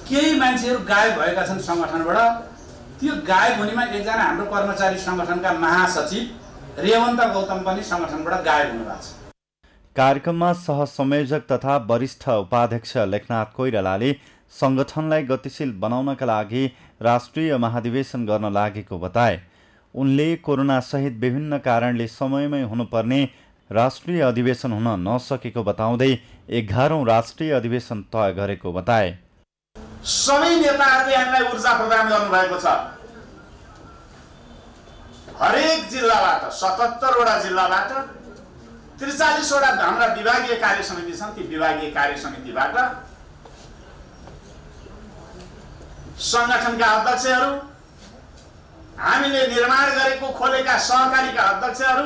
केही मान्छेहरू गायब भएका छन् संगठनबाट। त्यो गायब हुनेमा एकजना हाम्रो कर्मचारी संगठनका महासचिव रेवन्त गौतम पनि संगठनबाट गायब हुनुभएको छ। कार्यक्रममा सहसंयोजक तथा वरिष्ठ उपाध्यक्ष लेखनाथ कोइरालाले संगठनलाई गतिशील बनाउनका लागि राष्ट्रिय महाधिवेशन गर्न लागेको बताए। उनले कोरोना सहित विभिन्न कारणले समयमै हुनुपर्ने राष्ट्रिय अधिवेशन हुन नसकेको बताउँदै 11औं राष्ट्रिय अधिवेशन तय गरेको बताए। सबै नेताहरूले हामीलाई ऊर्जा प्रदान गर्नुभएको छ। हरेक जिल्लाबाट 77 वटा जिल्लाबाट 43 वटा हाम्रा विभागीय कार्य समिति छन्। ती विभागीय कार्य समितिबाट संगठनका अध्यक्षहरू, हामीले निर्माण गरेको खोलेका सहकारीका अध्यक्षहरू,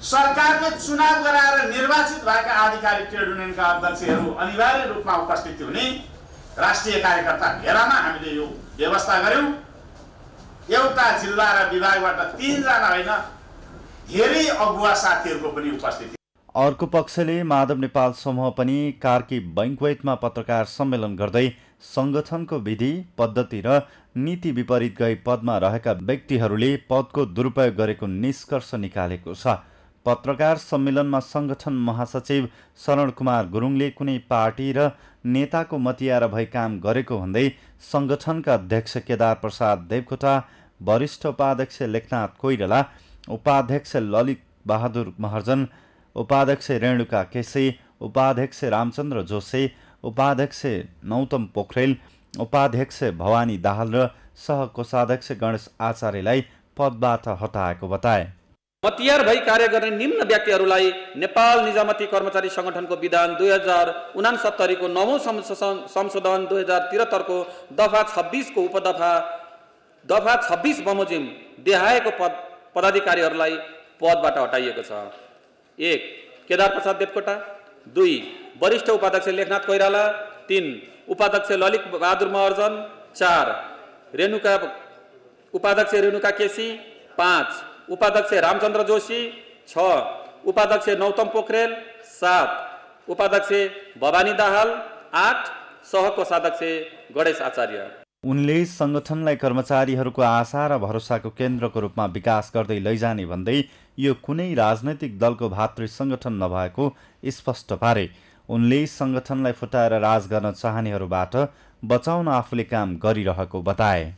सरकारले चुनाव गराएर निर्वाचित भएका आधिकारिक ट्रेड युनियनका अध्यक्षहरू अनिवार्य रूपमा उपस्थित हुने राष्ट्रिय कार्यकर्ता घेरामा हामीले यो व्यवस्था गर्यौं। एउटा जिल्ला र विभागबाट 3 जना होइन, धेरै अगुवा साथीहरूको पनि उपस्थिति। अर्को पक्षले माधव नेपाल समूह पनि कार्की बैंक्वेटमा पत्रकार सम्मेलन गर्दै संगठनको विधि, पद्धति र नीति विपरीत गई पदमा रहेका व्यक्तिहरूले पदको दुरुपयोग गरेको निष्कर्ष निकालेको छ। पत्रकार सम्मेलनमा संगठन महासचिव शरण कुमार गुरुङले कुनै पार्टी र नेताको मतियार भई काम गरेको भन्दै संगठनका अध्यक्ष केदार प्रसाद देवकोटा, वरिष्ठ उपाध्यक्ष लेखनाथ कोइराला, उपाध्यक्ष ललित बहादुर महर्जन, उपाध्यक्ष रेणुका केसी, उपाध्यक्ष रामचन्द्र जोशी, उपाध्यक्ष नौतम पोखरेल, उपाध्यक्ष भवानी दाहाल र सहकोषाध्यक्ष गणेश आचार्यलाई पदबाट हटाएको बताए। मतियार भई कार्य गर्ने निम्न व्यक्तिहरूलाई नेपाल निजामती कर्मचारी संगठनको विधान 2069 को 9औं संशोधन 2073 को दफा 26 को दफा 26 बमोजिम देहाएको पदाधिकारीहरूलाई पदबाट हटाइएको छ। 1. केदार प्रसाद देवकोटा, 2. वरिष्ठ उपाध्यक्ष लेखनाथ कोइराला, 3. उपाध्यक्ष ललित बहादुर महर्जन, 4. उपाध्यक्ष रेणुका केसी, 5. उपाध्यक्ष रामचन्द्र जोशी, 6. उपाध्यक्ष नौतम पोखरेल, 7. उपाध्यक्ष भवानी दाहाल, 8. सहकोषाध्यक्ष गणेश आचार्य। उनले संगठनलाई कर्मचारीहरूको आशा र भरोसाको केन्द्रको रूपमा विकास गर्दै लैजाने भन्दै यो कुनै राजनैतिक दलको भातृ संगठन नभएको स्पष्ट पारे। उनले संगठनलाई फुटाएर राज गर्न चाहनेहरूबाट बचाउन आफूले काम गरिरहेको बताए।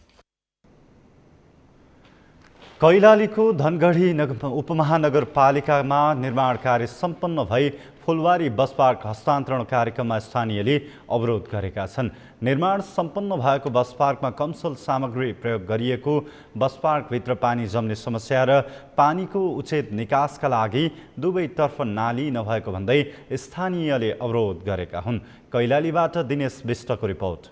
कैलालीको धनगढी उपमहानगरपालिकामा निर्माण कार्य सम्पन्न भई फुलवारी बस पार्क हस्तान्तरण कार्यक्रममा स्थानीयले अवरोध गरेका छन्। निर्माण सम्पन्न भएको बस पार्कमा कमसल सामग्री प्रयोग गरिएको, बस पार्कभित्र पानी जम्ने समस्या र पानीको उचित निकासका लागि दुवैतर्फ नाली नभएको भन्दै स्थानीयले अवरोध गरेका हुन्। कैलालीबाट दिनेश विष्टको रिपोर्ट।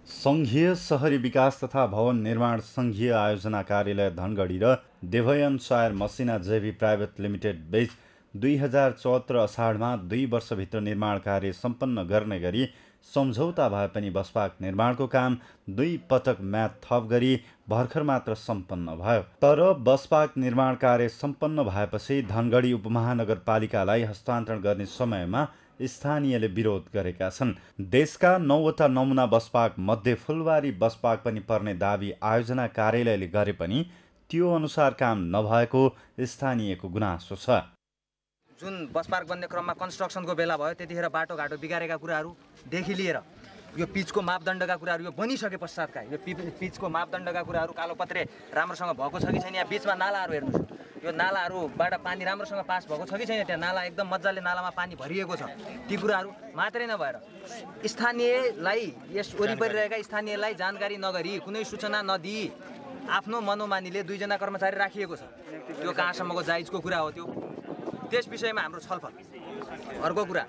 संघीय शहरी विकास तथा भवन निर्माण संघीय आयोजना कार्यालय धनगढी र देवयन शायर मसिना जेभी प्राइभेट लिमिटेड बीच 2074 असाढमा 2 वर्षभित्र निर्माण कार्य सम्पन्न गर्ने गरी सम्झौता भए पनि बस पार्क निर्माणको काम 2 पटक म्याद थप गरी भर्खर मात्र सम्पन्न भयो। तर बस पार्क निर्माण कार्य सम्पन्न भएपछि धनगढी उपमहानगरपालिकालाई हस्तान्तरण गर्ने समयमा स्थानीयले विरोध गरेका छन्। देशका 9वटा नमुना बस पार्क मध्ये फुलवारी बस पार्क पनि पर्ने दावी आयोजना कार्यालयले गरे पनि त्यो अनुसार काम नभएको स्थानीयको गुनासो छ। जुन बस पार्क बन्ने क्रममा कन्स्ट्रक्सनको बेला भयो त्यतिखेर बाटोघाटो बिगारेका कुराहरूदेखि लिएर यो पिचको मापदण्डका कुराहरू यो बनिसके पश्चातका यो पिचको मापदण्डका कुराहरू कालोपत्रे राम्रोसँग भएको छ कि छैन, यहाँ बिचमा नालाहरू हेर्नुहोस्, यो नालाहरूबाट पानी राम्रोसँग पास भएको छ कि छैन, त्यहाँ नाला एकदम मजाले नालामा पानी भरिएको छ। ती कुराहरू मात्रै नभएर स्थानीयलाई, यस वरिपरि रहेका स्थानीयलाई जानकारी नगरी कुनै सूचना नदिई आफ्नो मनोमानीले 2 जना कर्मचारी राखिएको छ। त्यो कहाँसम्मको जायजको कुरा हो त्यो, त्यस विषयमा हाम्रो छलफल। अर्को कुरा,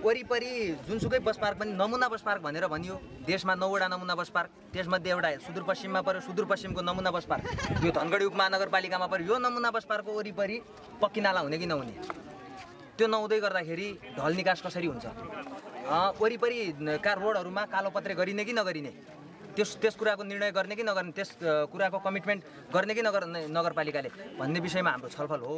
वरिपरि जुनसुकै बस पार्क पनि नमुना बस पार्क भनेर भनियो। देशमा 9वटा नमुना बस पार्क, त्यसमध्ये एउटा सुदूरपश्चिममा पर्यो, सुदूरपश्चिमको नमुना बस पार्क यो धनगढी उपमहानगरपालिकामा पर्यो। यो नमुना बस पार्कको वरिपरि पक्की नाला हुने कि नहुने, त्यो नहुँदै गर्दाखेरि ढल निकास कसरी हुन्छ, वरिपरिका रोडहरूमा कालोपत्रे गरिने कि नगरिने, त्यस कुराको निर्णय गर्ने कि नगर्ने, त्यस कुराको कमिटमेन्ट गर्ने कि नगर्ने नगरपालिकाले भन्ने विषयमा हाम्रो छलफल हो।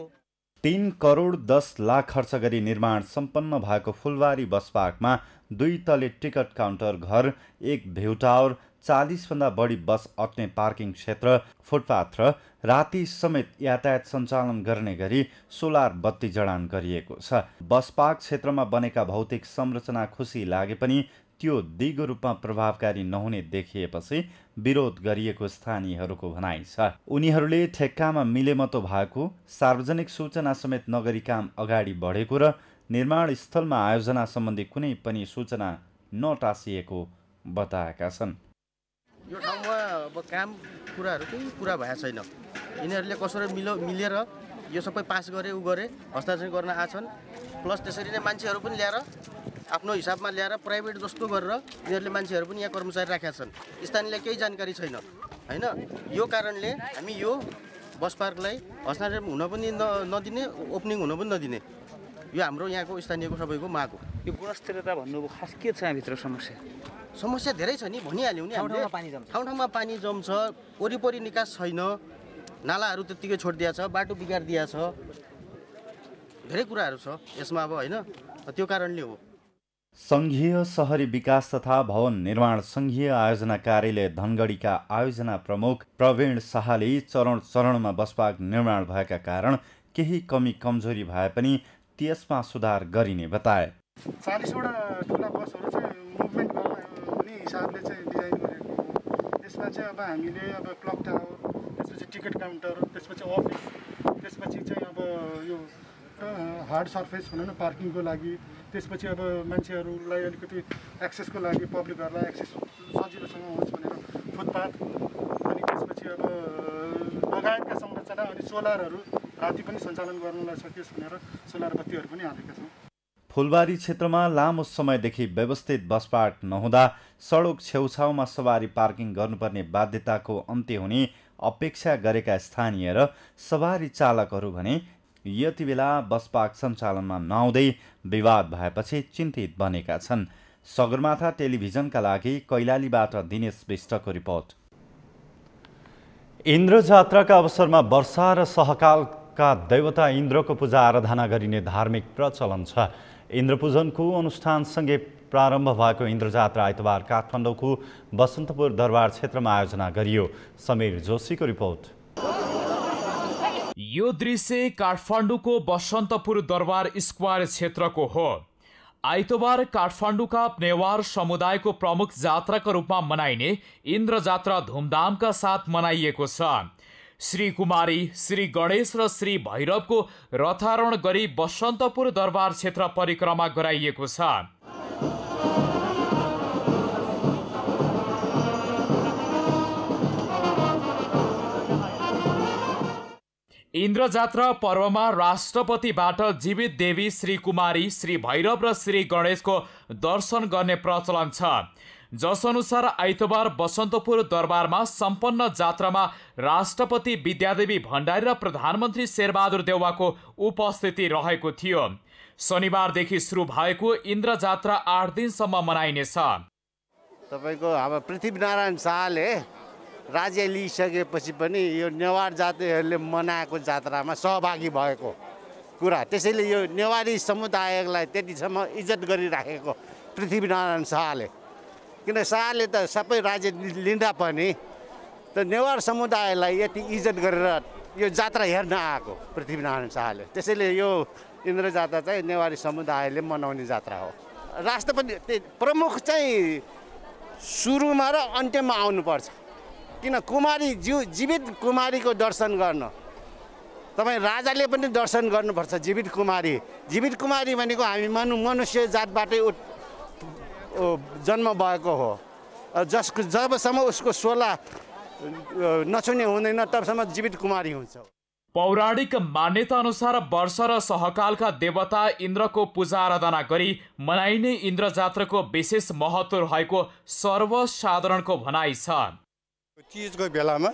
3 करोड 10 लाख खर्च गरी निर्माण सम्पन्न भएको फुलवारी बस पार्कमा 2 तले टिकट काउन्टर, घर, 1 भ्यू टावर, 40 भन्दा बढी बस अट्ने पार्किङ क्षेत्र, फुटपाथ र राति समेत यातायात सञ्चालन गर्ने गरी सोलर बत्ती जडान गरिएको छ। बस पार्क क्षेत्रमा बनेका भौतिक संरचना खुसी लागे पनि त्यो दिगो रूपमा प्रभावकारी नहुने देखिएपछि विरोध गरिएको स्थानीयहरूको भनाइ छ। उनीहरूले ठेक्कामा मिलेमतो भएको, सार्वजनिक सूचना समेत नगरी काम अगाडि बढेको र निर्माण स्थलमा आयोजना सम्बन्धी कुनै पनि सूचना नटासिएको बताएका छन्। यो ठाउँमा अब काम कुराहरू केही पुरा भएको छैन। यिनीहरूले कसरी मिलेर यो सबै पास गरे हस्ताक्षर गर्न आछन्। प्लस त्यसरी नै मान्छेहरू पनि ल्याएर आफ्नो हिसाबमा ल्याएर प्राइभेट जस्तो गरेर यिनीहरूले मान्छेहरू पनि यहाँ कर्मचारी राखेका छन्। स्थानीयलाई केही जानकारी छैन हैन। यो कारणले हामी यो बस पार्कलाई हस्ताक्षर हुन पनि नदिने, ओपनिङ हुन पनि नदिने, यो हाम्रो यहाँको स्थानीयको सबैको माग हो। यो गुणस्तरता भन्नुभयो, खास के छ यहाँभित्र समस्या धेरै छ नि, भनिहाल्यौँ नि हामीले। ठाउँ ठाउँमा पानी जम्छ, वरिपरि निकास छैन, नालाहरू त्यत्तिकै छोडिदिया छ, बाटो बिगारिदिया छ, धेरै कुराहरू छ यसमा अब हैन। त्यो कारणले हो। सङ्घीय सहरी विकास तथा भवन निर्माण सङ्घीय आयोजना कार्यालय धनगढीका आयोजना प्रमुख प्रवीण शाहले चरणमा बसपार्क निर्माण भएका कारण केही कमी कमजोरी भए पनि त्यसमा सुधार गरिने बताए। 40वटा ठुला बसहरू चाहिँ मुभमेन्ट गर्ने हिसाबले चाहिँ डिजाइन गरेको हो। त्यसमा चाहिँ अब हामीले अब क्लक टावर, त्यसपछि टिकट काउन्टर, त्यसपछि अफिस, त्यसपछि चाहिँ अब यो हार्ड सर्फेस भनौँ न पार्किङको लागि, त्यसपछि अब मान्छेहरूलाई अलिकति एक्सेसको लागि पब्लिकहरूलाई एक्सेस सजिलोसँग होस् भनेर फुटपाथ, अनि त्यसपछि अब लगायतका संरचना अनि सोलरहरू राति पनि सञ्चालन गर्नलाई सकियोस् भनेर सोलर बत्तीहरू पनि हालेका छौँ। फुलबारी क्षेत्रमा लामो समयदेखि व्यवस्थित बसपार्क नहुँदा सडक छेउछाउमा सवारी पार्किङ गर्नुपर्ने बाध्यताको अन्त्य हुने अपेक्षा गरेका स्थानीय र सवारी चालकहरू भने यति बेला बसपार्क सञ्चालनमा नआउँदै विवाद भएपछि चिन्तित बनेका छन्। सगरमाथा टेलिभिजनका लागि कैलालीबाट दिनेश विष्टको रिपोर्ट। इन्द्र जात्राका अवसरमा वर्षा र सहकालका देवता इन्द्रको पूजा आराधना गरिने धार्मिक प्रचलन छ। इन्द्र पूजनको अनुष्ठानसँगै प्रारम्भ भएको इन्द्र जात्रा आइतबार काठमाडौँको बसन्तपुर दरबार क्षेत्रमा आयोजना गरियो। समीर जोशीको रिपोर्ट। यो दृश्य काठमाडौँको बसन्तपुर दरबार स्क्वायर क्षेत्रको हो। आइतबार काठमाडौँका नेवार समुदायको प्रमुख जात्राका रूपमा मनाइने इन्द्र जात्रा धुमधामका साथ मनाइएको छ। श्री कुमारी, श्री गणेश र श्री भैरवको रथारोहण गरी बसन्तपुर दरबार क्षेत्र परिक्रमा गराइएको छ। इन्द्र जात्रा पर्वमा राष्ट्रपतिबाट जीवित देवी श्री कुमारी, श्री भैरव र श्री गणेशको दर्शन गर्ने प्रचलन छ। जस अनुसार आइतबार बसन्तपुर दरबारमा सम्पन्न जात्रामा राष्ट्रपति विद्यादेवी भण्डारी र प्रधानमन्त्री शेरबहादुर देउवाको उपस्थिति रहेको थियो। शनिबारदेखि सुरु भएको इन्द्र जात्रा 8 दिनसम्म मनाइनेछ। तपाईको अब पृथ्वीनारायण शाहले राज्य लिइसकेपछि पनि यो नेवार जातिहरूले मनाएको जात्रामा सहभागी भएको कुरा, त्यसैले यो नेवारी समुदायलाई त्यतिसम्म इज्जत गरिराखेको पृथ्वीनारायण शाहले, किन शाहले त सबै राज्य लिँदा पनि त नेवार समुदायलाई यति इज्जत गरेर यो जात्रा हेर्न आएको पृथ्वीनारायण शाहले। त्यसैले यो इन्द्र जात्रा चाहिँ नेवारी समुदायले मनाउने जात्रा हो। राष्ट्रपति प्रमुख चाहिँ सुरुमा र अन्त्यमा आउनुपर्छ, किन कुमारी जीवित कुमारीको दर्शन गर्न तपाईँ राजाले पनि दर्शन गर्नुपर्छ। जीवित कुमारी भनेको हामी मनुष्य जातबाटै जन्म भएको हो। जबसम्म उसको सोला नछुने हुँदैन तबसम्म जीवित कुमारी हुन्छ। पौराणिक मान्यता अनुसार वर्ष र सहकालका देवता इन्द्रको पूजा आराधना गरी मनाइने इन्द्र जात्राको विशेष महत्त्व रहेको सर्वसाधारणको भनाइ छ। तीजको बेलामा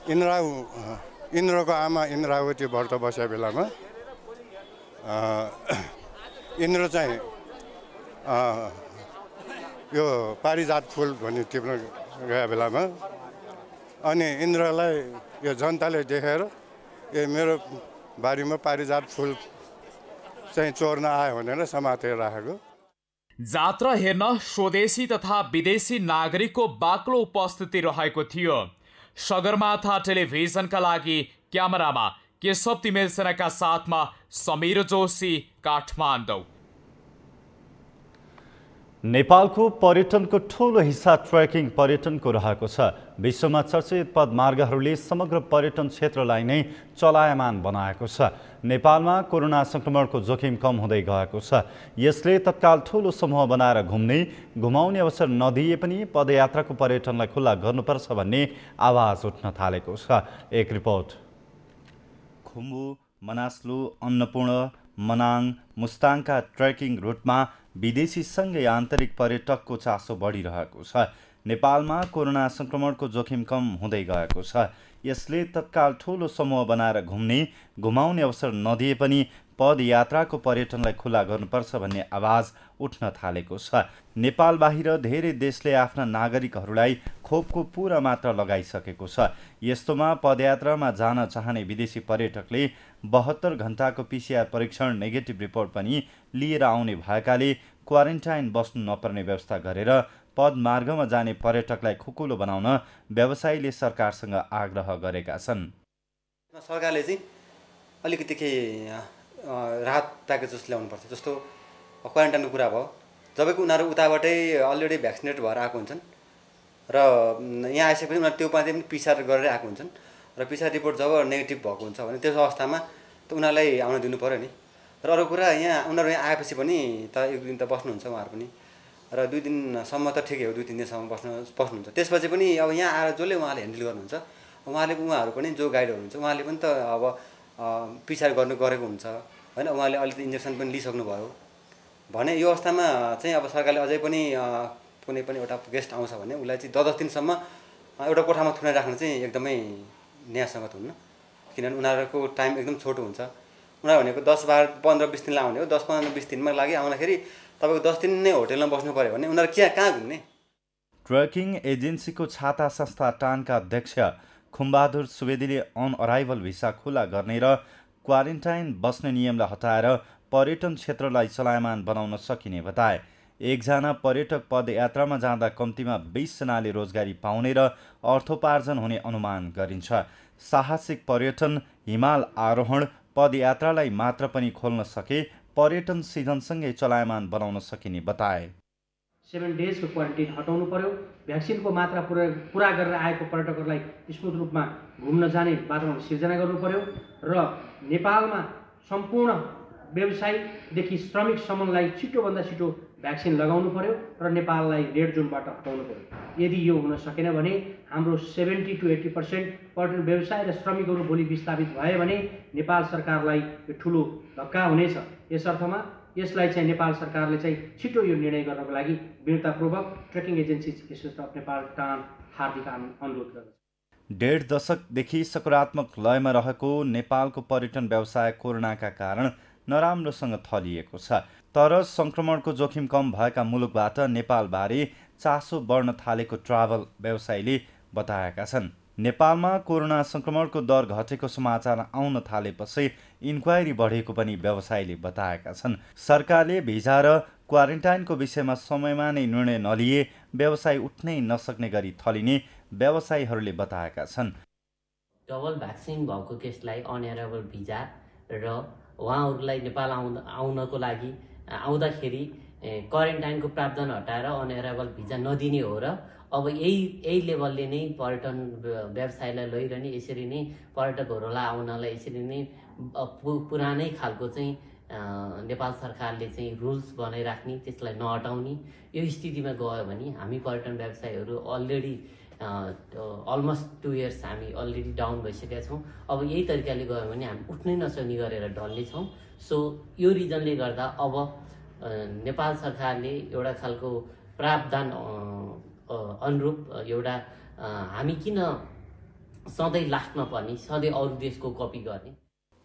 इन्द्रको आमा इन्द्रावती व्रत बसेको बेलामा इन्द्र चाहिँ यो पारिजात फुल भन्ने टिप्न गएको बेलामा अनि इन्द्रलाई यो जनताले देखेर मेरो बारीमा पारिजात फुल चाहिँ चोर्न आयो भनेर समातेर राखेको। जात्रा हेर्न स्वदेशी तथा विदेशी नागरिकको बाक्लो उपस्थिति रहेको थियो। सगरमाथा टेलिभिजनका लागि क्यामेरामा केशव तिमेल सेनाका साथमा समीर जोशी, काठमाडौँ। नेपालको पर्यटनको ठूलो हिस्सा ट्रेकिङ पर्यटनको रहेको छ। विश्वमा चर्चित पदमार्गहरूले समग्र पर्यटन क्षेत्रलाई नै चलायमान बनाएको छ। नेपालमा कोरोना संक्रमणको जोखिम कम हुँदै गएको छ। यसले तत्काल ठूलो समूह बनाएर घुमाउने अवसर नदिए पनि पदयात्राको पर्यटनलाई खुल्ला गर्नुपर्छ भन्ने आवाज उठ्न थालेको छ। एक रिपोर्ट। खुम्बु, मनास्लु, अन्नपूर्ण, मनाङ, मुस्ताङका ट्रेकिङ रुटमा विदेशीसँगै आन्तरिक पर्यटकको चासो बढिरहेको छ। नेपालमा कोरोना संक्रमणको जोखिम कम हुँदै गएको छ। यसले तत्काल ठूलो समूह बनाएर घुमाउने अवसर नदिए पनि पदयात्राको पर्यटनलाई खुल्ला गर्नुपर्छ भन्ने आवाज उठ्न थालेको छ। नेपाल बाहिर धेरै देशले आफ्ना नागरिकहरूलाई खोपको पूरा मात्रा लगाइसकेको छ। यस्तोमा पदयात्रामा जान चाहने विदेशी पर्यटकले 72 घण्टाको PCR परीक्षण नेगेटिभ रिपोर्ट पनि लिएर आउने भएकाले क्वारेन्टाइन बस्नु नपर्ने व्यवस्था गरेर पदमार्गमा जाने पर्यटकलाई खुकुलो बनाउन व्यवसायीले सरकारसँग आग्रह गरेका छन्। सरकारले चाहिँ अलिकति केही राहत प्याकेज जस्तो ल्याउनुपर्छ। जस्तो क्वारेन्टाइनको कुरा भयो, जबकि उनीहरू उताबाटै अलरेडी भ्याक्सिनेट भएर आएको हुन्छन् र यहाँ आइसकेपछि उनीहरू त्यो पाँच पनि पिसिआर गरेर आएको हुन्छन् र पिसिआर रिपोर्ट जब नेगेटिभ भएको हुन्छ भने त्यस अवस्थामा त उनीहरूलाई आउन दिनु पऱ्यो नि। र अरू कुरा यहाँ उनीहरू यहाँ आएपछि पनि त एक दिन त बस्नुहुन्छ उहाँहरू पनि, र 2 दिनसम्म त ठिकै हो, 2-3 दिनसम्म बस्नुहुन्छ। त्यसपछि पनि अब यहाँ आएर जसले उहाँले ह्यान्डल गर्नुहुन्छ उहाँहरू पनि जो गाइडहरू हुन्छ उहाँले पनि त अब पिसिआर गरेको हुन्छ होइन, उहाँले अलिकति इन्जेक्सन पनि लिइसक्नुभयो भने यो अवस्थामा चाहिँ अब सरकारले अझै पनि कुनै पनि एउटा गेस्ट आउँछ भने उसलाई चाहिँ 10 दिनसम्म एउटा कोठामा थुनाइ राख्न चाहिँ एकदमै न्यायसङ्गत हुन्न, किनभने उनीहरूको टाइम एकदम छोटो हुन्छ। उनीहरू भनेको 10-15-20 दिनलाई आउने हो, 10-15-20 दिनमा लागि आउँदाखेरि तपाईँको 10 दिन नै होटेलमा बस्नु पऱ्यो भने उनीहरू कहाँ घुम्ने? ट्रेकिङ एजेन्सीको छाता संस्था टानका अध्यक्ष खुम्बहादुर सुवेदीले अन अराइभल भिसा खुला गर्ने र क्वारेन्टाइन बस्ने नियमलाई हटाएर पर्यटन क्षेत्रलाई चलायमान बनाउन सकिने बताए। एकजना पर्यटक पदयात्रामा जाँदा कम्तीमा 20 जनाले रोजगारी पाउने र अर्थोपार्जन हुने अनुमान गरिन्छ। साहसिक पर्यटन, हिमाल आरोहण, पदयात्रालाई मात्र पनि खोल्न सके पर्यटन सिजनसँगै चलायमान बनाउन सकिने बताए। 7 डेजको क्वारेन्टाइन हटाउनु पर्यो, भ्याक्सिनको मात्रा पुरा गरेर आएको पर्यटकहरूलाई स्मुथ रूपमा घुम्न जाने वातावरण सिर्जना गर्नु पर्यो र नेपालमा सम्पूर्ण व्यवसायीदेखि श्रमिकसम्मलाई छिटोभन्दा छिटो भ्याक्सिन लगाउनु पर्यो र नेपाललाई रेड जोनबाट हटाउनु पर्यो। यदि यो हुन सकेन भने हाम्रो 70 to 80% पर्यटन व्यवसाय र श्रमिकहरू भोलि विस्थापित भए भने नेपाल सरकारलाई यो ठुलो धक्का हुनेछ। यस अर्थमा यसलाई चाहिँ नेपाल सरकारले चाहिँ छिटो यो निर्णय गर्नको लागि विनम्रतापूर्वक trekking agency association of Nepal टान हार्दिक अनुरोध गर्दछ। 1.5 दशकदेखि सकारात्मक लयमा रहेको नेपालको पर्यटन व्यवसाय कोरोनाका कारण नराम्रोसँग थलिएको छ, तर संक्रमणको जोखिम कम भएका मुलुकबाट नेपालबारे चासो बढ्न थालेको ट्राभल व्यवसायीले बताएका छन्। नेपालमा कोरोना संक्रमणको दर घटेको समाचार आउन थालेपछि इन्क्वायरी बढेको पनि व्यवसायीले बताएका छन्। सरकारले भिजा र क्वारेन्टाइनको विषयमा समयमा नै निर्णय नलिए व्यवसाय उठ्नै नसक्ने गरी थलिने व्यवसायीहरूले बताएका छन्। डबल भ्याक्सिन भएको केसलाई अनएराइभल भिजा र उहाँहरूलाई नेपाल आउनको लागि आउँदाखेरि क्वारेन्टाइनको प्रावधान हटाएर अनएराइभल भिजा नदिने हो र अब यही लेभलले नै पर्यटन व्यवसायलाई लैरहने, यसरी नै पर्यटकहरूलाई आउनलाई यसरी नै पुरानै खालको चाहिँ नेपाल सरकारले चाहिँ रुल्स बनाइराख्ने, त्यसलाई नहटाउने यो स्थितिमा गयो भने हामी पर्यटन व्यवसायीहरू अलरेडी अलमोस्ट 2 इयर्स हामी अलरेडी डाउन भइसकेका छौँ। अब यही तरिकाले गयो भने हामी उठ्नै नसक्ने गरेर डल्ने छौँ। सो यो रिजनले गर्दा अब नेपाल सरकारले एउटा खालको प्रावधान अनुरूप एउटा हामी किन सधैँ लास्टमा पर्ने, सधैँ अरू देशको कपी गर्ने।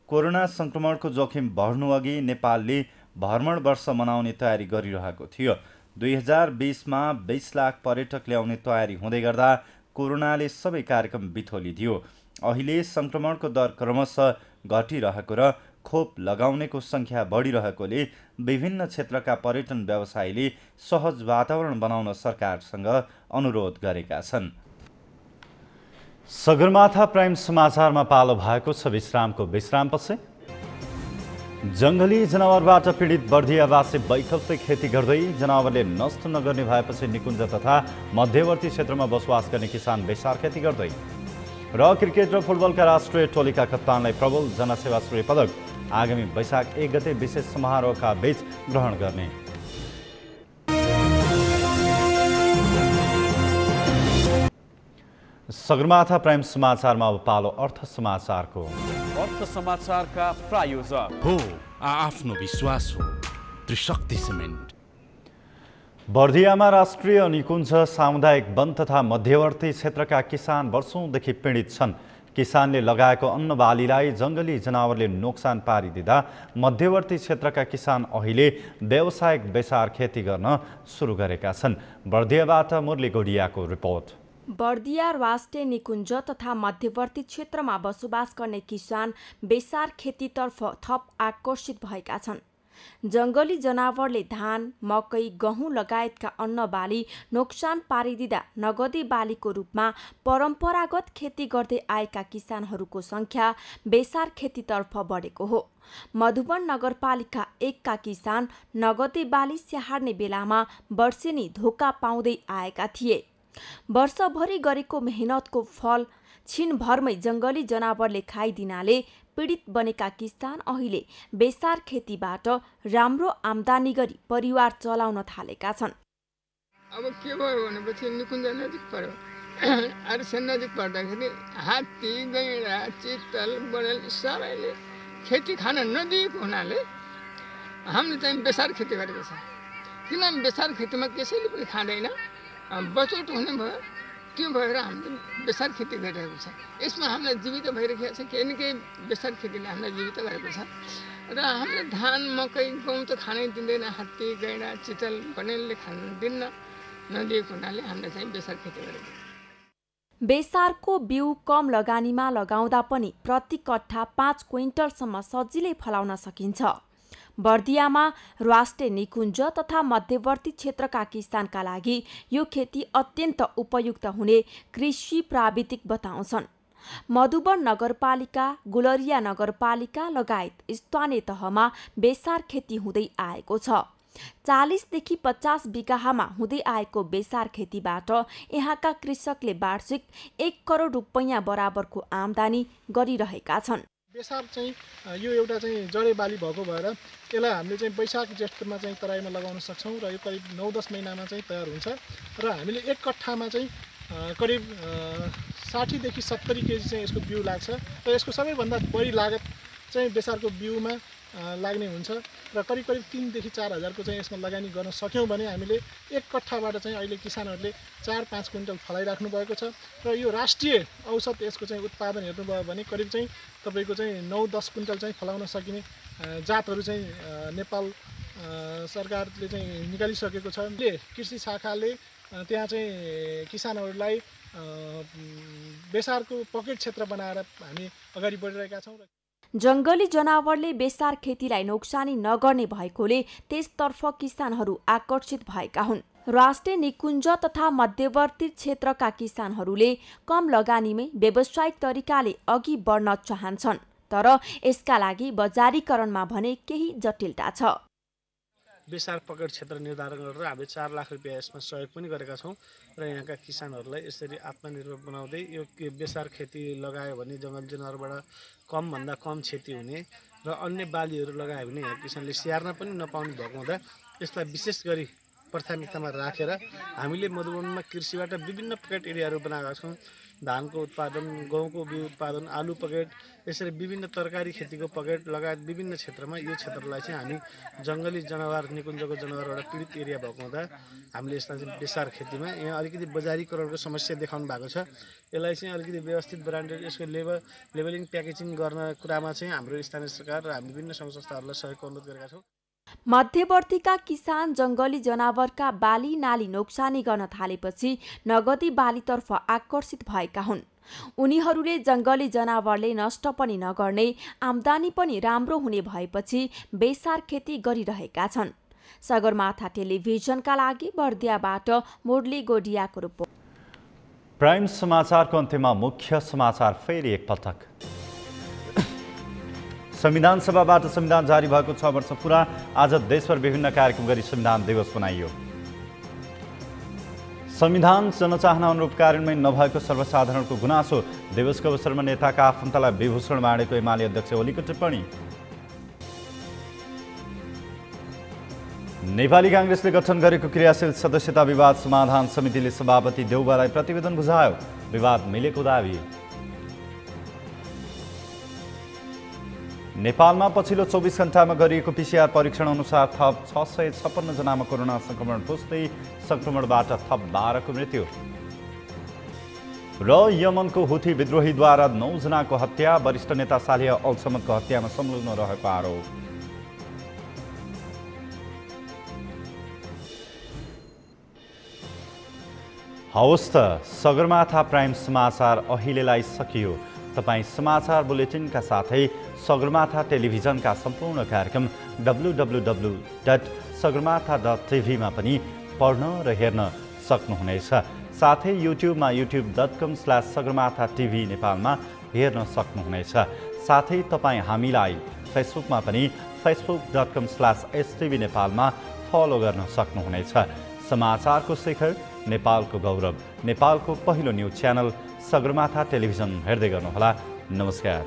कोरोना संक्रमणको जोखिम बढ्नु अघि नेपालले भ्रमण वर्ष मनाउने तयारी गरिरहेको थियो। 2020मा 20 लाख पर्यटक ल्याउने तयारी हुँदै गर्दा कोरोनाले सबै कार्यक्रम बिथोलिदियो। अहिले संक्रमणको दर क्रमशः घटिरहेको र खोप लगाउनेको संख्या बढिरहेकोले विभिन्न क्षेत्रका पर्यटन व्यवसायीले सहज वातावरण बनाउन सरकारसँग अनुरोध गरेका छन्। सगरमाथा प्राइम समाचारमा पालो भएको छ विश्रामको विश्रामपछि। जंगली जनावरबाट पीडित बर्दियावासी वैकल्पिक खेती गर्दै जनावरले नष्ट नगर्ने भएपछि निकुञ्ज तथा मध्यवर्ती क्षेत्रमा बसोबास गर्ने किसान बेसार खेती गर्दै र क्रिकेट र फुटबलका राष्ट्रिय टोलीका कप्तानलाई प्रबल जनसेवा सूर्य पदक आगामी वैशाख 1 गते विशेष समारोहका बीच ग्रहण गर्ने। सगरमाथा प्राइम समाचारमा अब पालो अर्थ समाचारको। अर्थ समाचारका प्रायोजक हो आफ्नो विश्वास हो त्रिशक्ति सिमेन्ट। बर्दियामा राष्ट्रिय निकुञ्ज, सामुदायिक वन तथा मध्यवर्ती क्षेत्रका किसान वर्षौंदेखि पीडित छन्। किसानले लगाएको अन्न बालीलाई जंगली जनावरले नोक्सान पारिदिँदा मध्यवर्ती क्षेत्रका किसान अहिले व्यावसायिक बेसार खेती गर्न सुरु गरेका छन्। बर्दियाबाट मुरली गोडियाको रिपोर्ट। बर्दिया राष्ट्रिय निकुञ्ज तथा मध्यवर्ती क्षेत्रमा बसोबास गर्ने किसान बेसार खेतीतर्फ थप आकर्षित भएका छन्। जङ्गली जनावरले धान, मकै, गहुँ लगायतका अन्न बाली नोक्सान पारिदिँदा नगदी बालीको रूपमा परम्परागत खेती गर्दै आएका किसानहरूको संख्या बेसार खेतीतर्फ बढेको हो। मधुवन नगरपालिका 1 का किसान नगदी बाली स्याहार्ने बेलामा वर्षेनी धोका पाउँदै आएका थिए। वर्षभरि गरेको मेहनतको फल छिनभरमै जङ्गली जनावरले खाइदिनाले पीडित बनेका किसान अहिले बेसार खेतीबाट राम्रो आम्दानी गरी परिवार चलाउन थालेका छन्। अब के भयो भनेपछि निकुञ्ज नजिक पर्यो। आरसेन नजिक पर्दाखेरि हात्ती, गैँडा, चितल, बडेल सबैले खेती खान नदिएको हुनाले हामीले चाहिँ बेसार खेती गरेको छ। किन बेसार खेतीमा कसैले पनि खाँदैन, बचौट हुने भयो, त्यो भएर हामीले बेसार खेती गरिरहेको छ। यसमा हामीलाई जीवित भइरहेको छ, केही न केही बेसार खेतीले हामीलाई जीवित गरेको छ। र हामीले धान, मकै, गहुँ त खानै दिँदैन, हात्ती, गैँडा, चितल, बनेलले खान दिन्न, नदिएको हुनाले हामीले चाहिँ बेसार खेती गरेको। बेसारको बिउ कम लगानीमा लगाउँदा पनि प्रति कट्ठा 5 क्विन्टलसम्म सजिलै फलाउन सकिन्छ। बर्दियामा राष्ट्रिय निकुञ्ज तथा मध्यवर्ती क्षेत्रका किसानका लागि यो खेती अत्यन्त उपयुक्त हुने कृषि प्राविधिक बताउँछन्। मधुवन नगरपालिका, गुलरिया नगरपालिका लगायत स्थानीय तहमा बेसार खेती हुँदै आएको छ। 40 देखि 50 बिगाहामा हुँदै आएको बेसार खेतीबाट यहाँका कृषकले वार्षिक 1 करोड रुपैयाँ बराबरको आम्दानी गरिरहेका छन्। बेसार चाहिँ यो एउटा चाहिँ जडे बाली भएको भएर यसलाई हामीले चाहिँ वैशाख जेठमा चाहिँ तराईमा लगाउन सक्छौँ र यो करिब 9-10 महिनामा चाहिँ तयार हुन्छ र हामीले 1 कट्ठामा चाहिँ करिब 60 देखि 70 केजी चाहिँ यसको बिउ लाग्छ र यसको सबैभन्दा बढी लागत चाहिँ बेसारको बिउमा लाग्ने हुन्छ र करिब 3 देखि 4 हजारको चाहिँ यसमा लगानी गर्न सक्यौँ भने हामीले 1 कट्ठाबाट चाहिँ अहिले किसानहरूले 4-5 क्विन्टल फलाइराख्नु भएको छ र यो राष्ट्रिय औसत यसको चाहिँ उत्पादन हेर्नुभयो भने करिब चाहिँ तपाईँको चाहिँ 9-10 क्विन्टल चाहिँ फलाउन सकिने जातहरू चाहिँ नेपाल सरकारले चाहिँ निकालिसकेको छ। कृषि शाखाले त्यहाँ चाहिँ किसानहरूलाई बेसारको पकेट क्षेत्र बनाएर हामी अगाडि बढिरहेका छौँ। जङ्गली जनावरले बेसार खेतीलाई नोक्सानी नगर्ने भएकोले त्यसतर्फ किसानहरू आकर्षित भएका हुन्। राष्ट्रिय निकुञ्ज तथा मध्यवर्ती क्षेत्रका किसानहरूले कम लगानीमै व्यावसायिक तरिकाले अघि बढ्न चाहन्छन्, तर यसका लागि बजारीकरणमा भने केही जटिलता छ। बेसार पकेट क्षेत्र निर्धारण गरेर हामीले 4 लाख रुपियाँ यसमा सहयोग पनि गरेका छौँ र यहाँका किसानहरूलाई यसरी आत्मनिर्भर बनाउँदै यो बेसार खेती लगायो भने जङ्गली जनावरबाट कमभन्दा कम क्षति हुने र अन्य बालीहरू लगायो भने यहाँ किसानले स्याहार्न पनि नपाउने भएको हुँदा यसलाई विशेष गरी प्राथमिकतामा राखेर हामीले मधुवनमा कृषिबाट विभिन्न पकेट एरियाहरू बनाएका छौँ। धानको उत्पादन, गहुँको बिउ उत्पादन, आलु पकेट, यसरी विभिन्न तरकारी खेतीको पकेट लगायत विभिन्न क्षेत्रमा यो क्षेत्रलाई चाहिँ हामी जङ्गली जनावर निकुञ्जको जनावरबाट पीडित एरिया भएको हुँदा हामीले यसलाई चाहिँ बेसार खेतीमा यहाँ अलिकति बजारीकरणको समस्या देखाउनु भएको छ। यसलाई चाहिँ अलिकति व्यवस्थित ब्रान्डेड यसको लेबलिङ प्याकेजिङ गर्न कुरामा चाहिँ हाम्रो स्थानीय सरकार र हामी विभिन्न सङ्घ संस्थाहरूलाई सहयोगको अनुरोध गरेका छौँ। मध्यवर्तीका किसान जङ्गली जनावरका बाली नाली नोक्सानी गर्न थालेपछि नगदी बालीतर्फ आकर्षित भएका हुन्। उनीहरूले जङ्गली जनावरले नष्ट पनि नगर्ने, आम्दानी पनि राम्रो हुने भएपछि बेसार खेती गरिरहेका छन्। सगरमाथा टेलिभिजनका लागि बर्दियाबाट मुरली गोडियाको रिपोर्ट। प्राइम समाचारको अन्त्यमा मुख्य समाचार फेरि एकपटक। संविधान सभाबाट संविधान जारी भएको 6 वर्ष पुरा, आज देशभर विभिन्न कार्यक्रम गरी संविधान दिवस मनाइयो। संविधान जनचाहना अनुरूप कार्यान्वयन नभएको सर्वसाधारणको गुनासो, दिवसको अवसरमा नेताका आफन्तलाई विभूषण बाँडेको एमाले अध्यक्ष ओलीको टिप्पणी। नेपाली कांग्रेसले गठन गरेको क्रियाशील सदस्यता विवाद समाधान समितिले सभापति देउवालाई प्रतिवेदन बुझायो, विवाद मिलेको दावी। नेपालमा पछिल्लो 24 घण्टामा गरिएको पीसीआर परीक्षण अनुसार थप 656 जनामा कोरोना संक्रमण पुष्टि, संक्रमणबाट थप 12 को मृत्यु। र यमनको हुथी विद्रोहीद्वारा 9 जनाको हत्या, वरिष्ठ नेता सालिह अल समदको हत्यामा संलग्न रहेको आरोप। हवस् त, सगरमाथा प्राइम समाचार अहिलेलाई सकियो। तपाईँ समाचार बुलेटिनका साथै सगरमाथा टेलिभिजनका सम्पूर्ण कार्यक्रम www.sagarmatha.tv मा पनि पढ्न र हेर्न सक्नुहुनेछ। साथै युट्युबमा youtube.com/sagarmatha.tv नेपालमा हेर्न सक्नुहुनेछ। साथै तपाईँ हामीलाई फेसबुकमा पनि facebook.com/STV नेपालमा फलो गर्न सक्नुहुनेछ। समाचारको शिखर, नेपालको गौरव, नेपालको पहिलो न्युज च्यानल सगरमाथा टेलिभिजन हेर्दै गर्नुहोला। नमस्कार।